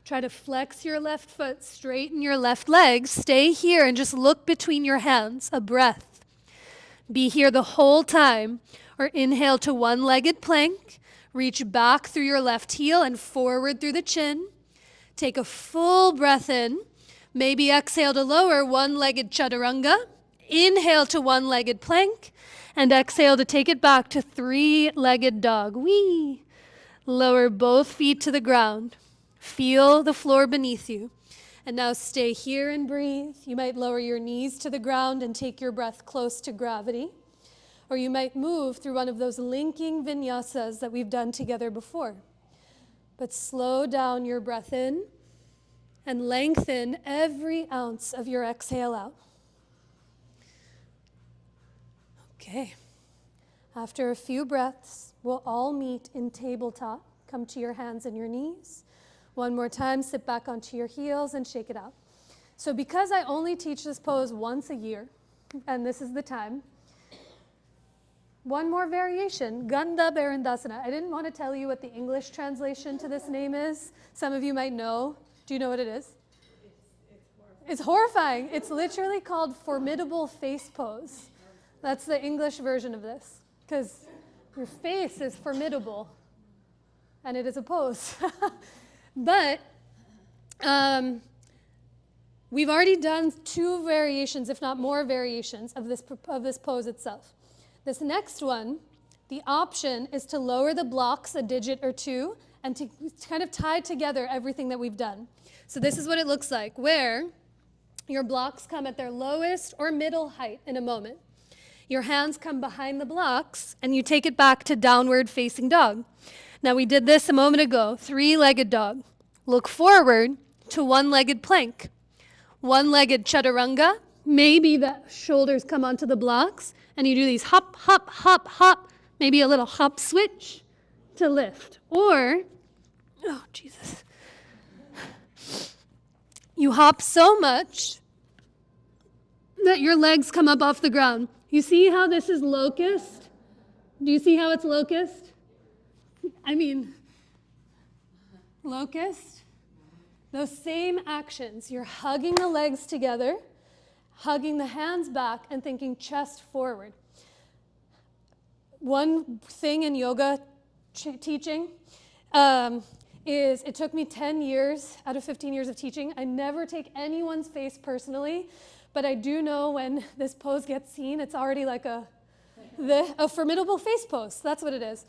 Try to flex your left foot, straighten your left leg. Stay here and just look between your hands, a breath. Be here the whole time. Or inhale to one-legged plank. Reach back through your left heel and forward through the chin. Take a full breath in. Maybe exhale to lower one-legged chaturanga. Inhale to one-legged plank. And exhale to take it back to three-legged dog. Whee! Lower both feet to the ground. Feel the floor beneath you. And now stay here and breathe. You might lower your knees to the ground and take your breath close to gravity. Or you might move through one of those linking vinyasas that we've done together before. But slow down your breath in and lengthen every ounce of your exhale out. Okay. After a few breaths, we'll all meet in tabletop. Come to your hands and your knees. One more time, sit back onto your heels and shake it out. So because I only teach this pose once a year, and this is the time, one more variation, Gandha Berendasana. I didn't want to tell you what the English translation to this name is. Some of you might know. Do you know what it is? It's horrifying. It's literally called formidable face pose. That's the English version of this, because your face is formidable, and it is a pose. But we've already done 2 variations, if not more variations, of this pose itself. This next one, the option is to lower the blocks a digit or 2 and to kind of tie together everything that we've done. So this is what it looks like, where your blocks come at their lowest or middle height in a moment. Your hands come behind the blocks and you take it back to downward facing dog. Now we did this a moment ago, 3-legged dog. Look forward to one-legged plank. One-legged chaturanga, maybe the shoulders come onto the blocks and you do these hop, hop, hop, hop, maybe a little hop switch to lift. Or, oh Jesus, you hop so much that your legs come up off the ground. You see how this is locust? Do you see how it's locust? I mean, locust. Those same actions. You're hugging the legs together, hugging the hands back, and thinking chest forward. One thing in yoga teaching is it took me 10 years out of 15 years of teaching. I never take anyone's face personally, but I do know when this pose gets seen, it's already like a formidable face pose. That's what it is.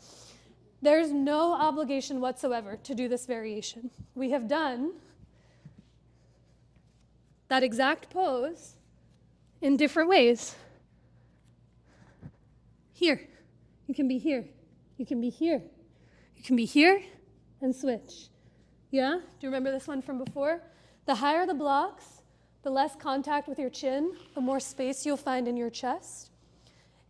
There's no obligation whatsoever to do this variation. We have done that exact pose in different ways. Here. You can be here. You can be here. You can be here and switch. Yeah? Do you remember this one from before? The higher the blocks, the less contact with your chin, the more space you'll find in your chest.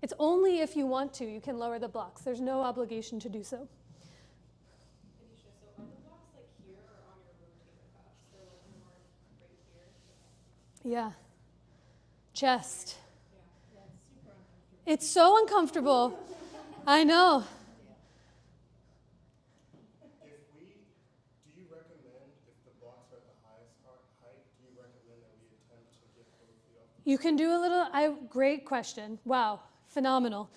It's only if you want to you can lower the blocks. There's no obligation to do so. Anisha, so are the blocks like here or on your rotator cuffs? They're like more right here. Yeah. Chest. It's so uncomfortable. I know. Do you recommend, if the blocks are at the highest height, do you recommend that we attempt to get both feet off? You can do a little, great question. Wow, phenomenal.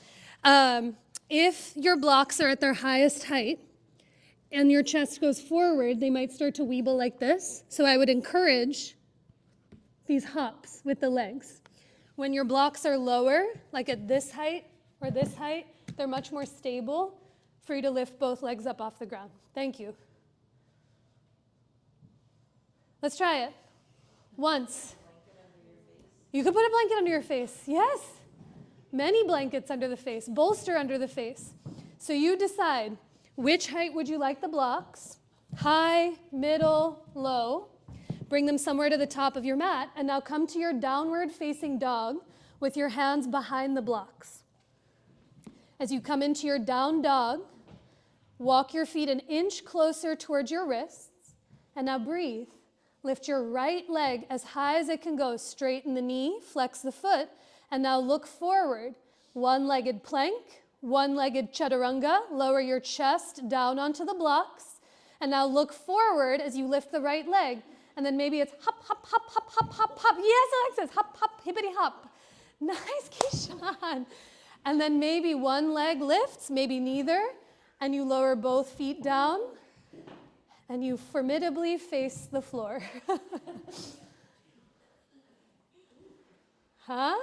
If your blocks are at their highest height and your chest goes forward, they might start to weeble like this. So I would encourage these hops with the legs. When your blocks are lower, like at this height or this height, they're much more stable for you to lift both legs up off the ground. Thank you. Let's try it. Once. You could put a blanket under your face. Yes. Many blankets under the face. Bolster under the face. So you decide which height would you like the blocks? High, middle, low. Bring them somewhere to the top of your mat. And now come to your downward facing dog with your hands behind the blocks. As you come into your down dog, walk your feet an inch closer towards your wrists. And now breathe. Lift your right leg as high as it can go. Straighten the knee, flex the foot, and now look forward. One-legged plank, one-legged chaturanga. Lower your chest down onto the blocks. And now look forward as you lift the right leg. And then maybe it's hop, hop, hop, hop, hop, hop, hop. Yes, Alexis, hop, hop, hippity hop. Nice, Keyshawn. And then maybe one leg lifts, maybe neither. And you lower both feet down. And you formidably face the floor. Huh?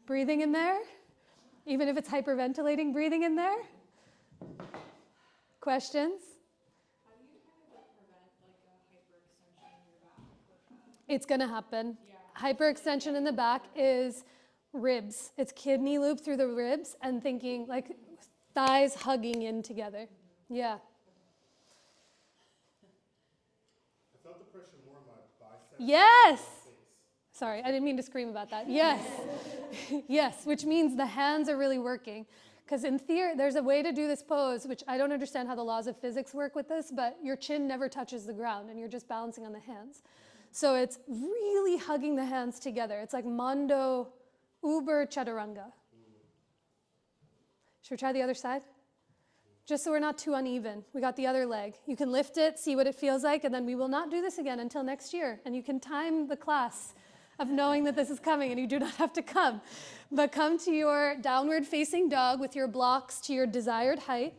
Breathing in there? Even if it's hyperventilating, breathing in there? Questions? How do you kind of prevent like a hyperextension in your back? It's going to happen. Yeah. Hyperextension in the back is ribs. It's kidney loop through the ribs and thinking like thighs hugging in together. Yeah. I felt the pressure more in my biceps. Yes. Face. Sorry, I didn't mean to scream about that. Yes. Yes, which means the hands are really working. Because in theory, there's a way to do this pose, which I don't understand how the laws of physics work with this, but your chin never touches the ground and you're just balancing on the hands. So it's really hugging the hands together. It's like Mondo Uber Chaturanga. Should we try the other side? Just so we're not too uneven. We got the other leg. You can lift it, see what it feels like, and then we will not do this again until next year. And you can time the class of knowing that this is coming and you do not have to come. But come to your downward facing dog with your blocks to your desired height.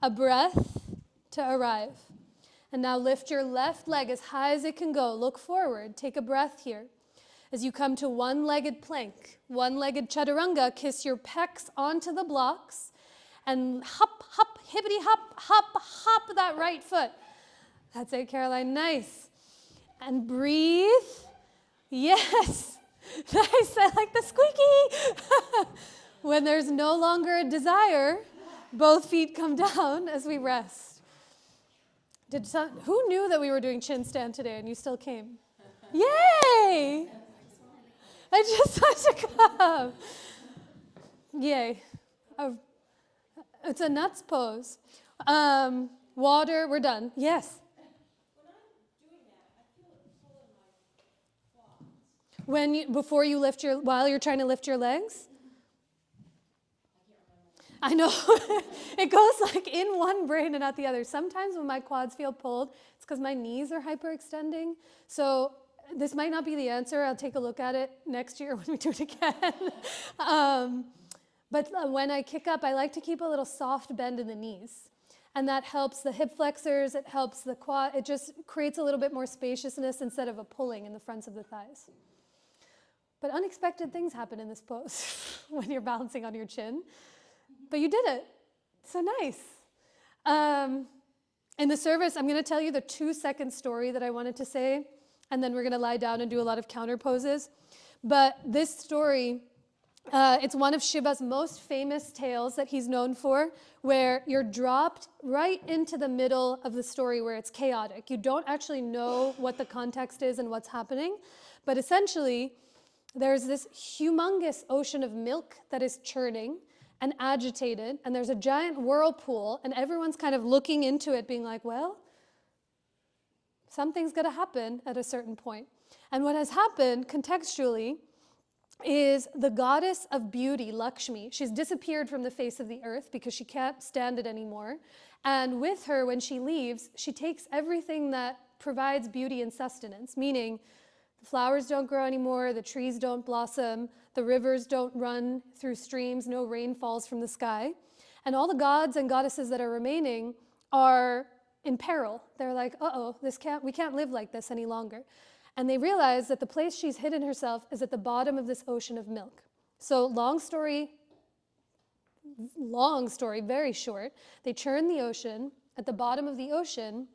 A breath to arrive. And now lift your left leg as high as it can go. Look forward. Take a breath here. As you come to one-legged plank, one-legged chaturanga, kiss your pecs onto the blocks and hop, hop, hippity hop, hop, hop that right foot. That's it, Caroline. Nice. And breathe. Yes. Nice. I like the squeaky. When there's no longer a desire, both feet come down as we rest. Who knew that we were doing chin stand today and you still came? Yay! I just want to come. Yay. It's a nuts pose. Water, we're done. Yes? When I'm doing that, I feel it pull in my quads. Before you lift while you're trying to lift your legs? I know. It goes like in one brain and not the other. Sometimes when my quads feel pulled, it's because my knees are hyperextending. So this might not be the answer. I'll take a look at it next year when we do it again. But when I kick up, I like to keep a little soft bend in the knees. And that helps the hip flexors, it helps the quad, it just creates a little bit more spaciousness instead of a pulling in the fronts of the thighs. But unexpected things happen in this pose when you're balancing on your chin. But you did it. So nice. In the service, I'm going to tell you the 2-second story that I wanted to say, and then we're going to lie down and do a lot of counter poses. But this story, it's one of Shiva's most famous tales that he's known for, where you're dropped right into the middle of the story where it's chaotic. You don't actually know what the context is and what's happening, but essentially, there's this humongous ocean of milk that is churning and agitated, and there's a giant whirlpool, and everyone's kind of looking into it, being like, well, something's gonna happen at a certain point. And what has happened, contextually, is the goddess of beauty, Lakshmi. She's disappeared from the face of the earth because she can't stand it anymore. And with her, when she leaves, she takes everything that provides beauty and sustenance, meaning the flowers don't grow anymore, the trees don't blossom, the rivers don't run through streams, no rain falls from the sky. And all the gods and goddesses that are remaining are in peril. They're like, uh-oh, we can't live like this any longer. And they realize that the place she's hidden herself is at the bottom of this ocean of milk. So long story, very short. They churn the ocean. At the bottom of the ocean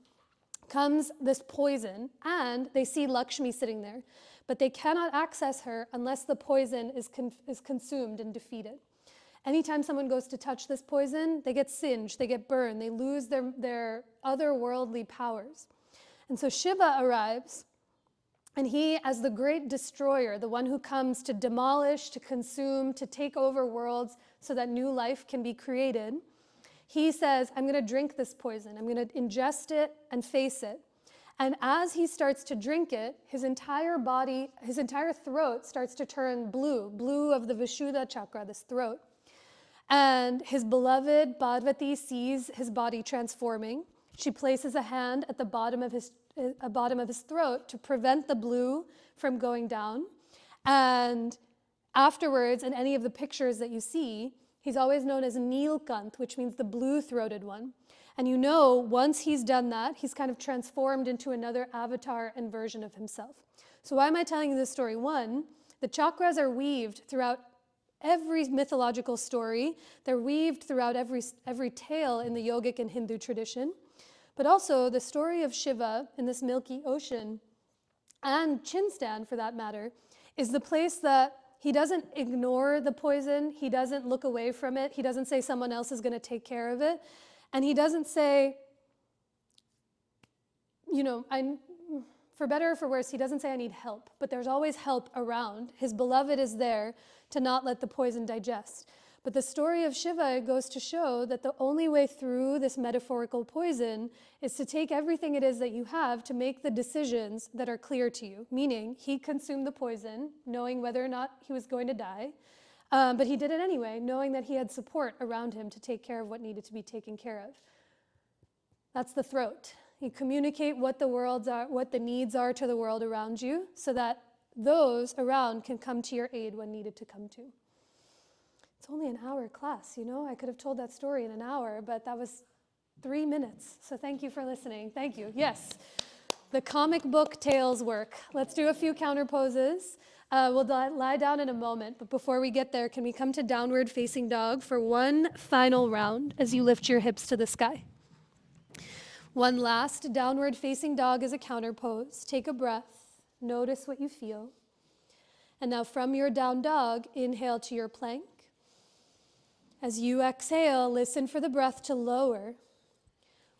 comes this poison, and they see Lakshmi sitting there. But they cannot access her unless the poison is consumed and defeated. Anytime someone goes to touch this poison, they get singed, they get burned, they lose their otherworldly powers. And so Shiva arrives, and he, as the great destroyer, the one who comes to demolish, to consume, to take over worlds so that new life can be created, he says, I'm going to drink this poison. I'm going to ingest it and face it. And as he starts to drink it, his entire body, his entire throat starts to turn blue of the Vishuddha chakra, this throat. And his beloved Parvati sees his body transforming. She places a hand at the bottom of his throat to prevent the blue from going down. And afterwards, in any of the pictures that you see, he's always known as Nilkant, which means the blue-throated one. And you know, once he's done that, he's kind of transformed into another avatar and version of himself. So why am I telling you this story? One, the chakras are weaved throughout every mythological story. They're weaved throughout every tale in the yogic and Hindu tradition. But also, the story of Shiva in this milky ocean, and Chinstan for that matter, is the place that he doesn't ignore the poison, he doesn't look away from it, he doesn't say someone else is going to take care of it, and he doesn't say, you know, for better or for worse, he doesn't say I need help, but there's always help around. His beloved is there to not let the poison digest. But the story of Shiva goes to show that the only way through this metaphorical poison is to take everything it is that you have to make the decisions that are clear to you. Meaning, he consumed the poison, knowing whether or not he was going to die, but he did it anyway, knowing that he had support around him to take care of what needed to be taken care of. That's the throat. You communicate what the worlds are, what the needs are to the world around you, so that those around can come to your aid when needed to come to. It's only an hour class, you know? I could have told that story in an hour, but that was 3 minutes. So thank you for listening. Thank you. Yes, the comic book tales work. Let's do a few counter poses. We'll lie down in a moment, but before we get there, can we come to downward facing dog for one final round as you lift your hips to the sky? One last downward facing dog is a counter pose. Take a breath. Notice what you feel. And now from your down dog, inhale to your plank. As you exhale, listen for the breath to lower.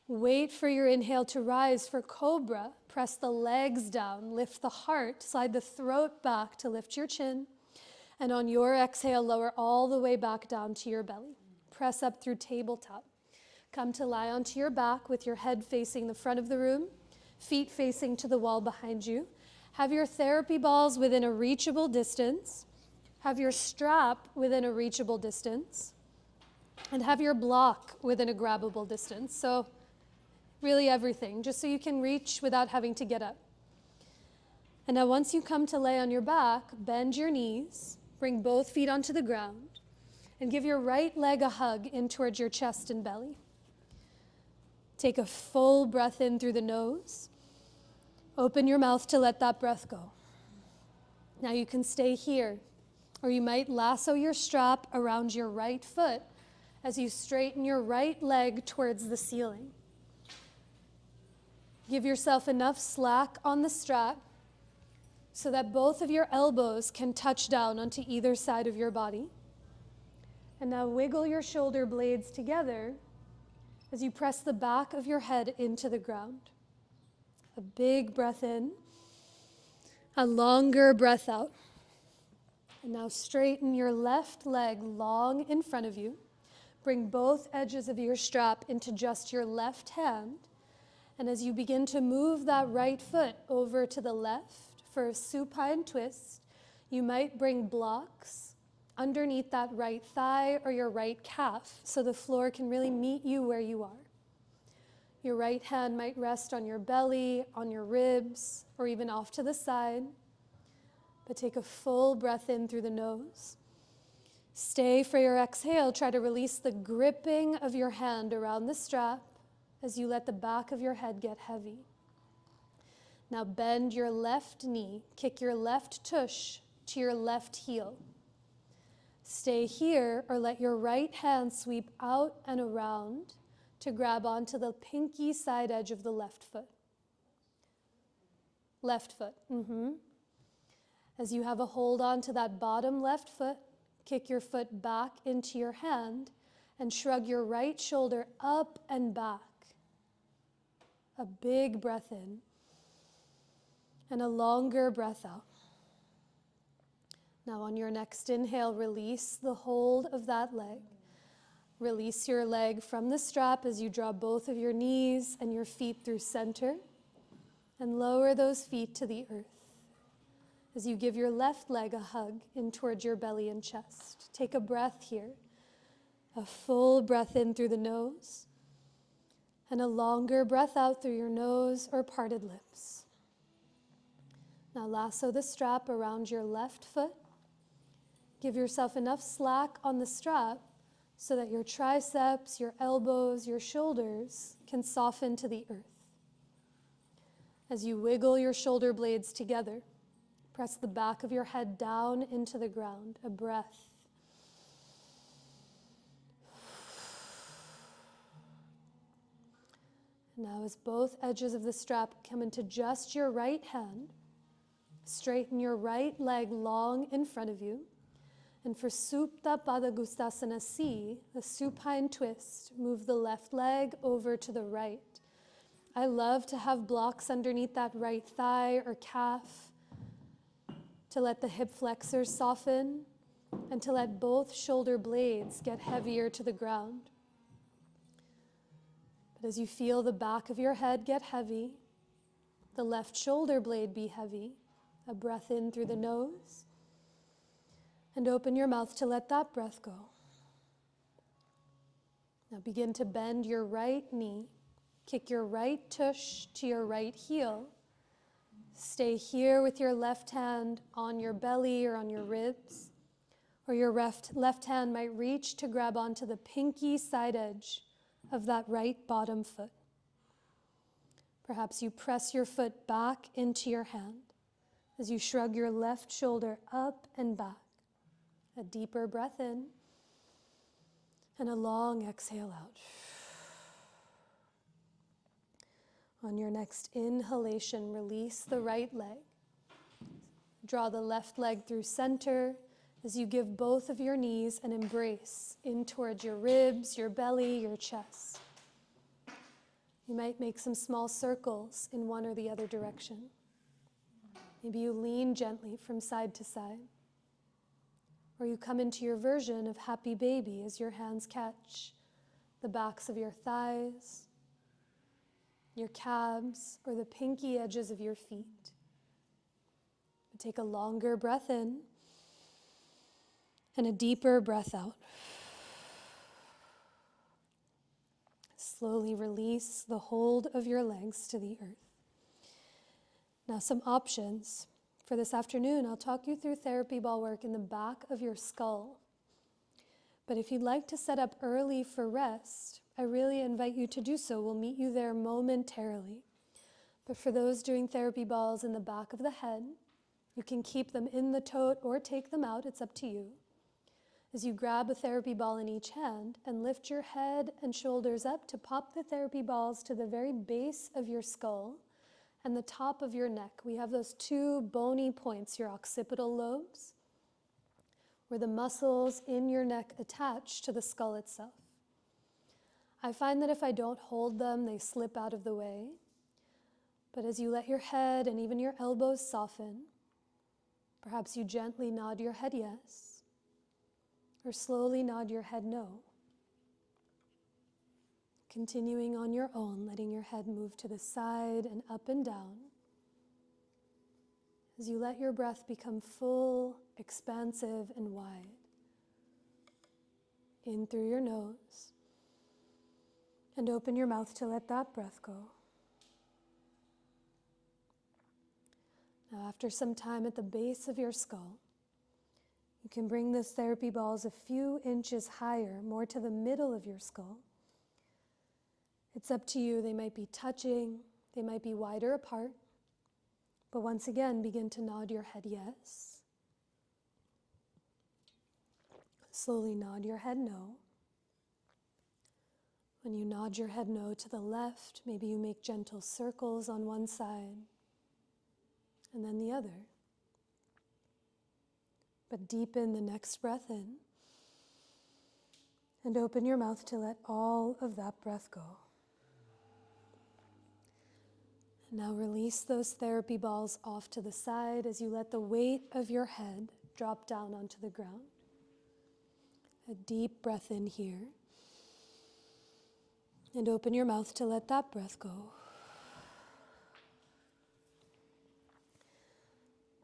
Wait for your inhale to rise for cobra. Press the legs down, lift the heart, slide the throat back to lift your chin. And on your exhale, lower all the way back down to your belly. Press up through tabletop. Come to lie onto your back with your head facing the front of the room, feet facing to the wall behind you. Have your therapy balls within a reachable distance. Have your strap within a reachable distance. And have your block within a grabbable distance. So really everything, just so you can reach without having to get up. And now once you come to lay on your back, bend your knees, bring both feet onto the ground, and give your right leg a hug in towards your chest and belly. Take a full breath in through the nose. Open your mouth to let that breath go. Now you can stay here, or you might lasso your strap around your right foot as you straighten your right leg towards the ceiling. Give yourself enough slack on the strap so that both of your elbows can touch down onto either side of your body. And now wiggle your shoulder blades together as you press the back of your head into the ground. A big breath in, a longer breath out. And now straighten your left leg long in front of you. Bring both edges of your strap into just your left hand. And as you begin to move that right foot over to the left for a supine twist, you might bring blocks underneath that right thigh or your right calf so the floor can really meet you where you are. Your right hand might rest on your belly, on your ribs, or even off to the side. But take a full breath in through the nose. Stay for your exhale. Try to release the gripping of your hand around the strap as you let the back of your head get heavy. Now bend your left knee. Kick your left tush to your left heel. Stay here or let your right hand sweep out and around to grab onto the pinky side edge of the left foot. Left foot. As you have a hold on to that bottom left foot, kick your foot back into your hand and shrug your right shoulder up and back. A big breath in and a longer breath out. Now on your next inhale, release the hold of that leg. Release your leg from the strap as you draw both of your knees and your feet through center and lower those feet to the earth. As you give your left leg a hug in towards your belly and chest. Take a breath here. A full breath in through the nose and a longer breath out through your nose or parted lips. Now lasso the strap around your left foot. Give yourself enough slack on the strap so that your triceps, your elbows, your shoulders can soften to the earth. As you wiggle your shoulder blades together, press the back of your head down into the ground. A breath. Now as both edges of the strap come into just your right hand, straighten your right leg long in front of you. And for Supta Padagustasana C, the supine twist, move the left leg over to the right. I love to have blocks underneath that right thigh or calf to let the hip flexors soften and to let both shoulder blades get heavier to the ground. But as you feel the back of your head get heavy, the left shoulder blade be heavy, a breath in through the nose, and open your mouth to let that breath go. Now begin to bend your right knee. Kick your right tush to your right heel. Stay here with your left hand on your belly or on your ribs. Or your left hand might reach to grab onto the pinky side edge of that right bottom foot. Perhaps you press your foot back into your hand as you shrug your left shoulder up and back. A deeper breath in and a long exhale out. On your next inhalation, release the right leg. Draw the left leg through center as you give both of your knees an embrace in towards your ribs, your belly, your chest. You might make some small circles in one or the other direction. Maybe you lean gently from side to side. Or you come into your version of happy baby as your hands catch the backs of your thighs, your calves, or the pinky edges of your feet. Take a longer breath in and a deeper breath out. Slowly release the hold of your legs to the earth. Now, some options. For this afternoon, I'll talk you through therapy ball work in the back of your skull. But if you'd like to set up early for rest, I really invite you to do so. We'll meet you there momentarily. But for those doing therapy balls in the back of the head, you can keep them in the tote or take them out. It's up to you. As you grab a therapy ball in each hand and lift your head and shoulders up to pop the therapy balls to the very base of your skull and the top of your neck. We have those two bony points, your occipital lobes, where the muscles in your neck attach to the skull itself. I find that if I don't hold them, they slip out of the way. But as you let your head and even your elbows soften, perhaps you gently nod your head yes, or slowly nod your head no. Continuing on your own, letting your head move to the side and up and down. As you let your breath become full, expansive, and wide. In through your nose. And open your mouth to let that breath go. Now, after some time at the base of your skull, you can bring those therapy balls a few inches higher, more to the middle of your skull. It's up to you. They might be touching, they might be wider apart. But once again, begin to nod your head yes. Slowly nod your head no. When you nod your head no to the left, maybe you make gentle circles on one side and then the other. But deepen the next breath in and open your mouth to let all of that breath go. And now release those therapy balls off to the side as you let the weight of your head drop down onto the ground. A deep breath in here. And open your mouth to let that breath go.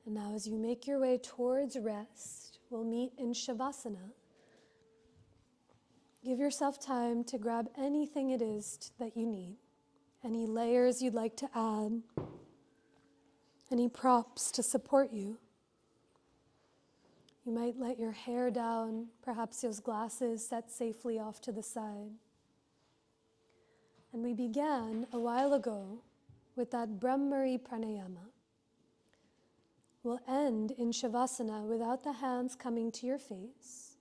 And now as you make your way towards rest, we'll meet in Shavasana. Give yourself time to grab anything it is that you need, any layers you'd like to add, any props to support you. You might let your hair down, perhaps those glasses set safely off to the side. And we began a while ago with that Brahmari Pranayama. We'll end in Shavasana without the hands coming to your face,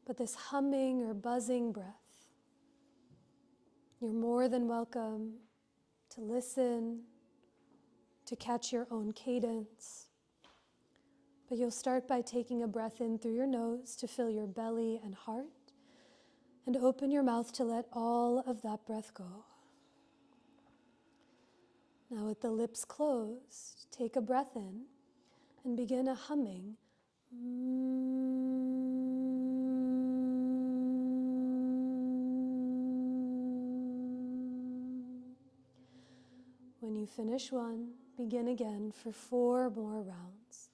but this humming or buzzing breath. You're more than welcome to listen, to catch your own cadence. But you'll start by taking a breath in through your nose to fill your belly and heart, and open your mouth to let all of that breath go. Now with the lips closed, take a breath in and begin a humming. When you finish one, begin again for 4 more rounds.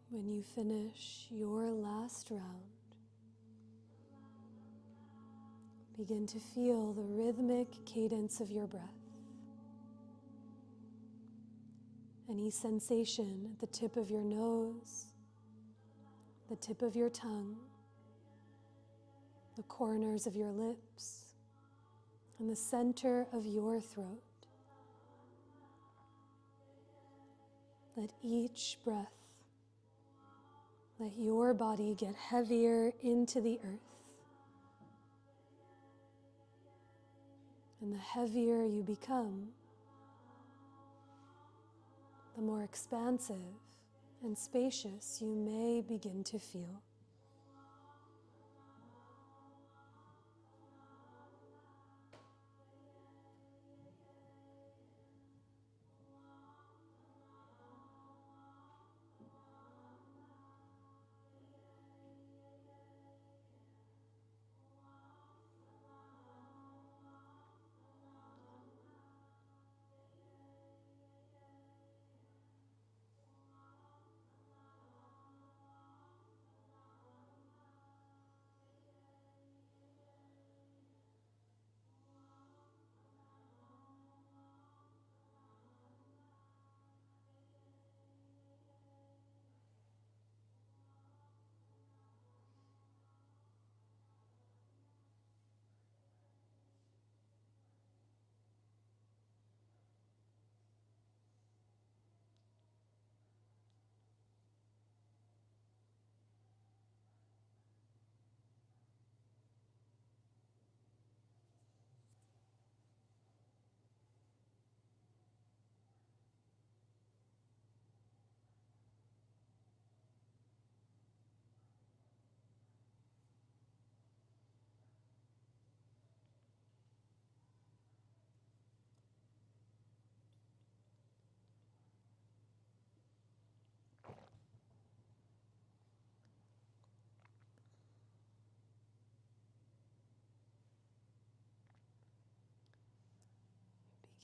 When you finish your last round, begin to feel the rhythmic cadence of your breath. Any sensation at the tip of your nose, the tip of your tongue, the corners of your lips, and the center of your throat. Let each breath, let your body get heavier into the earth. And the heavier you become, the more expansive and spacious you may begin to feel.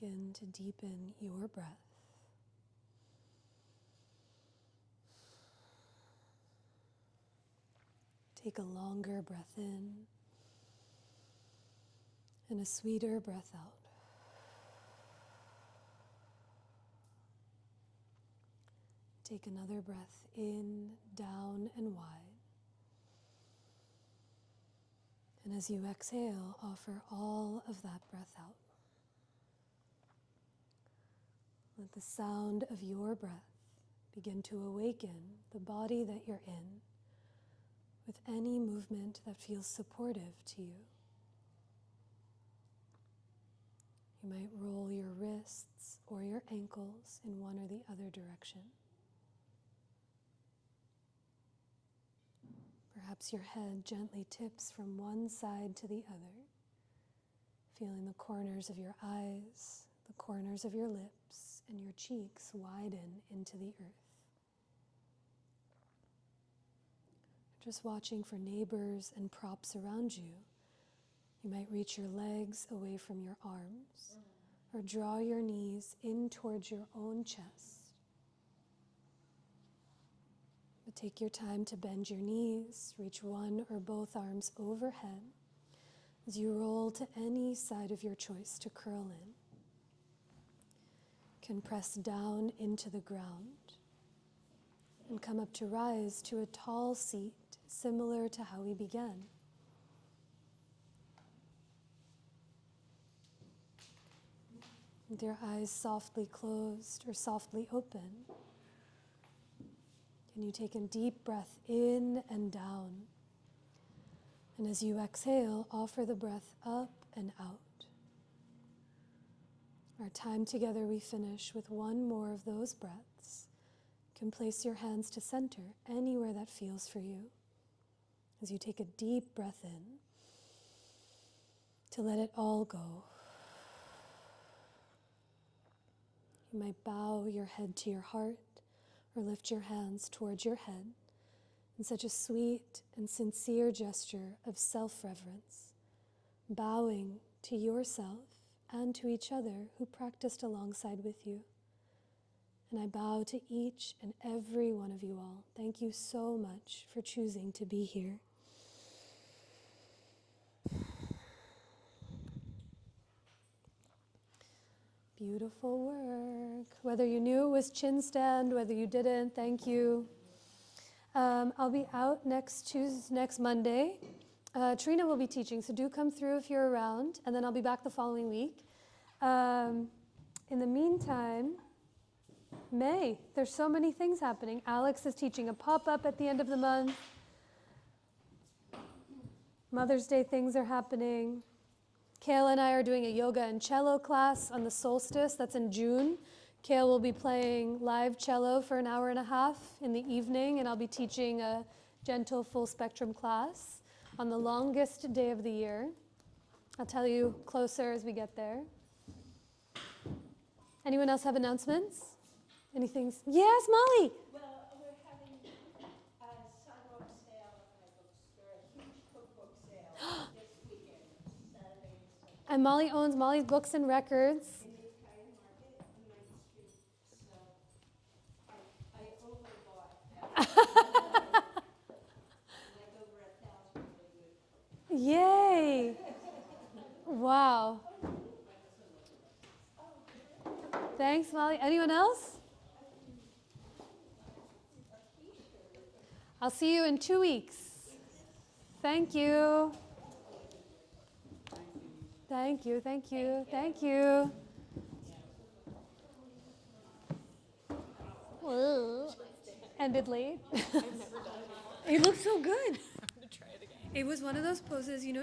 Begin to deepen your breath. Take a longer breath in and a sweeter breath out. Take another breath in, down, and wide. And as you exhale, offer all of that breath out. Let the sound of your breath begin to awaken the body that you're in with any movement that feels supportive to you. You might roll your wrists or your ankles in one or the other direction. Perhaps your head gently tips from one side to the other, feeling the corners of your eyes, the corners of your lips, and your cheeks widen into the earth. Just watching for neighbors and props around you. You might reach your legs away from your arms, or draw your knees in towards your own chest. But take your time to bend your knees, reach one or both arms overhead as you roll to any side of your choice to curl in. Can press down into the ground and come up to rise to a tall seat similar to how we began. With your eyes softly closed or softly open, can you take a deep breath in and down? And as you exhale, offer the breath up and out. Our time together, we finish with one more of those breaths. You can place your hands to center anywhere that feels for you. As you take a deep breath in, to let it all go. You might bow your head to your heart or lift your hands towards your head in such a sweet and sincere gesture of self-reverence, bowing to yourself and to each other who practiced alongside with you. And I bow to each and every one of you all. Thank you so much for choosing to be here. Beautiful work. Whether you knew it was chin stand, whether you didn't, thank you. I'll be out next Monday. Trina will be teaching, so do come through if you're around, and then I'll be back the following week. In the meantime, May, there's so many things happening. Alex is teaching a pop-up at the end of the month. Mother's Day things are happening. Kale and I are doing a yoga and cello class on the solstice. That's in June. Kale will be playing live cello for an hour and a half in the evening, and I'll be teaching a gentle full spectrum class on the longest day of the year. I'll tell you closer as we get there. Anyone else have announcements? Anything? Yes, Molly. Well, we're having a sidewalk sale at my bookstore, a huge cookbook sale this weekend, Saturday and Sunday. And Molly owns Molly's Books and Records. In the Italian market on 9th Street, so I overbought. Like over 1,000 really good. Yay! Wow. Thanks, Molly. Anyone else? I'll see you in 2 weeks. Thank you. Thank you, thank you, thank you. Whoa. Ended late. It looks so good. It was one of those poses, you know.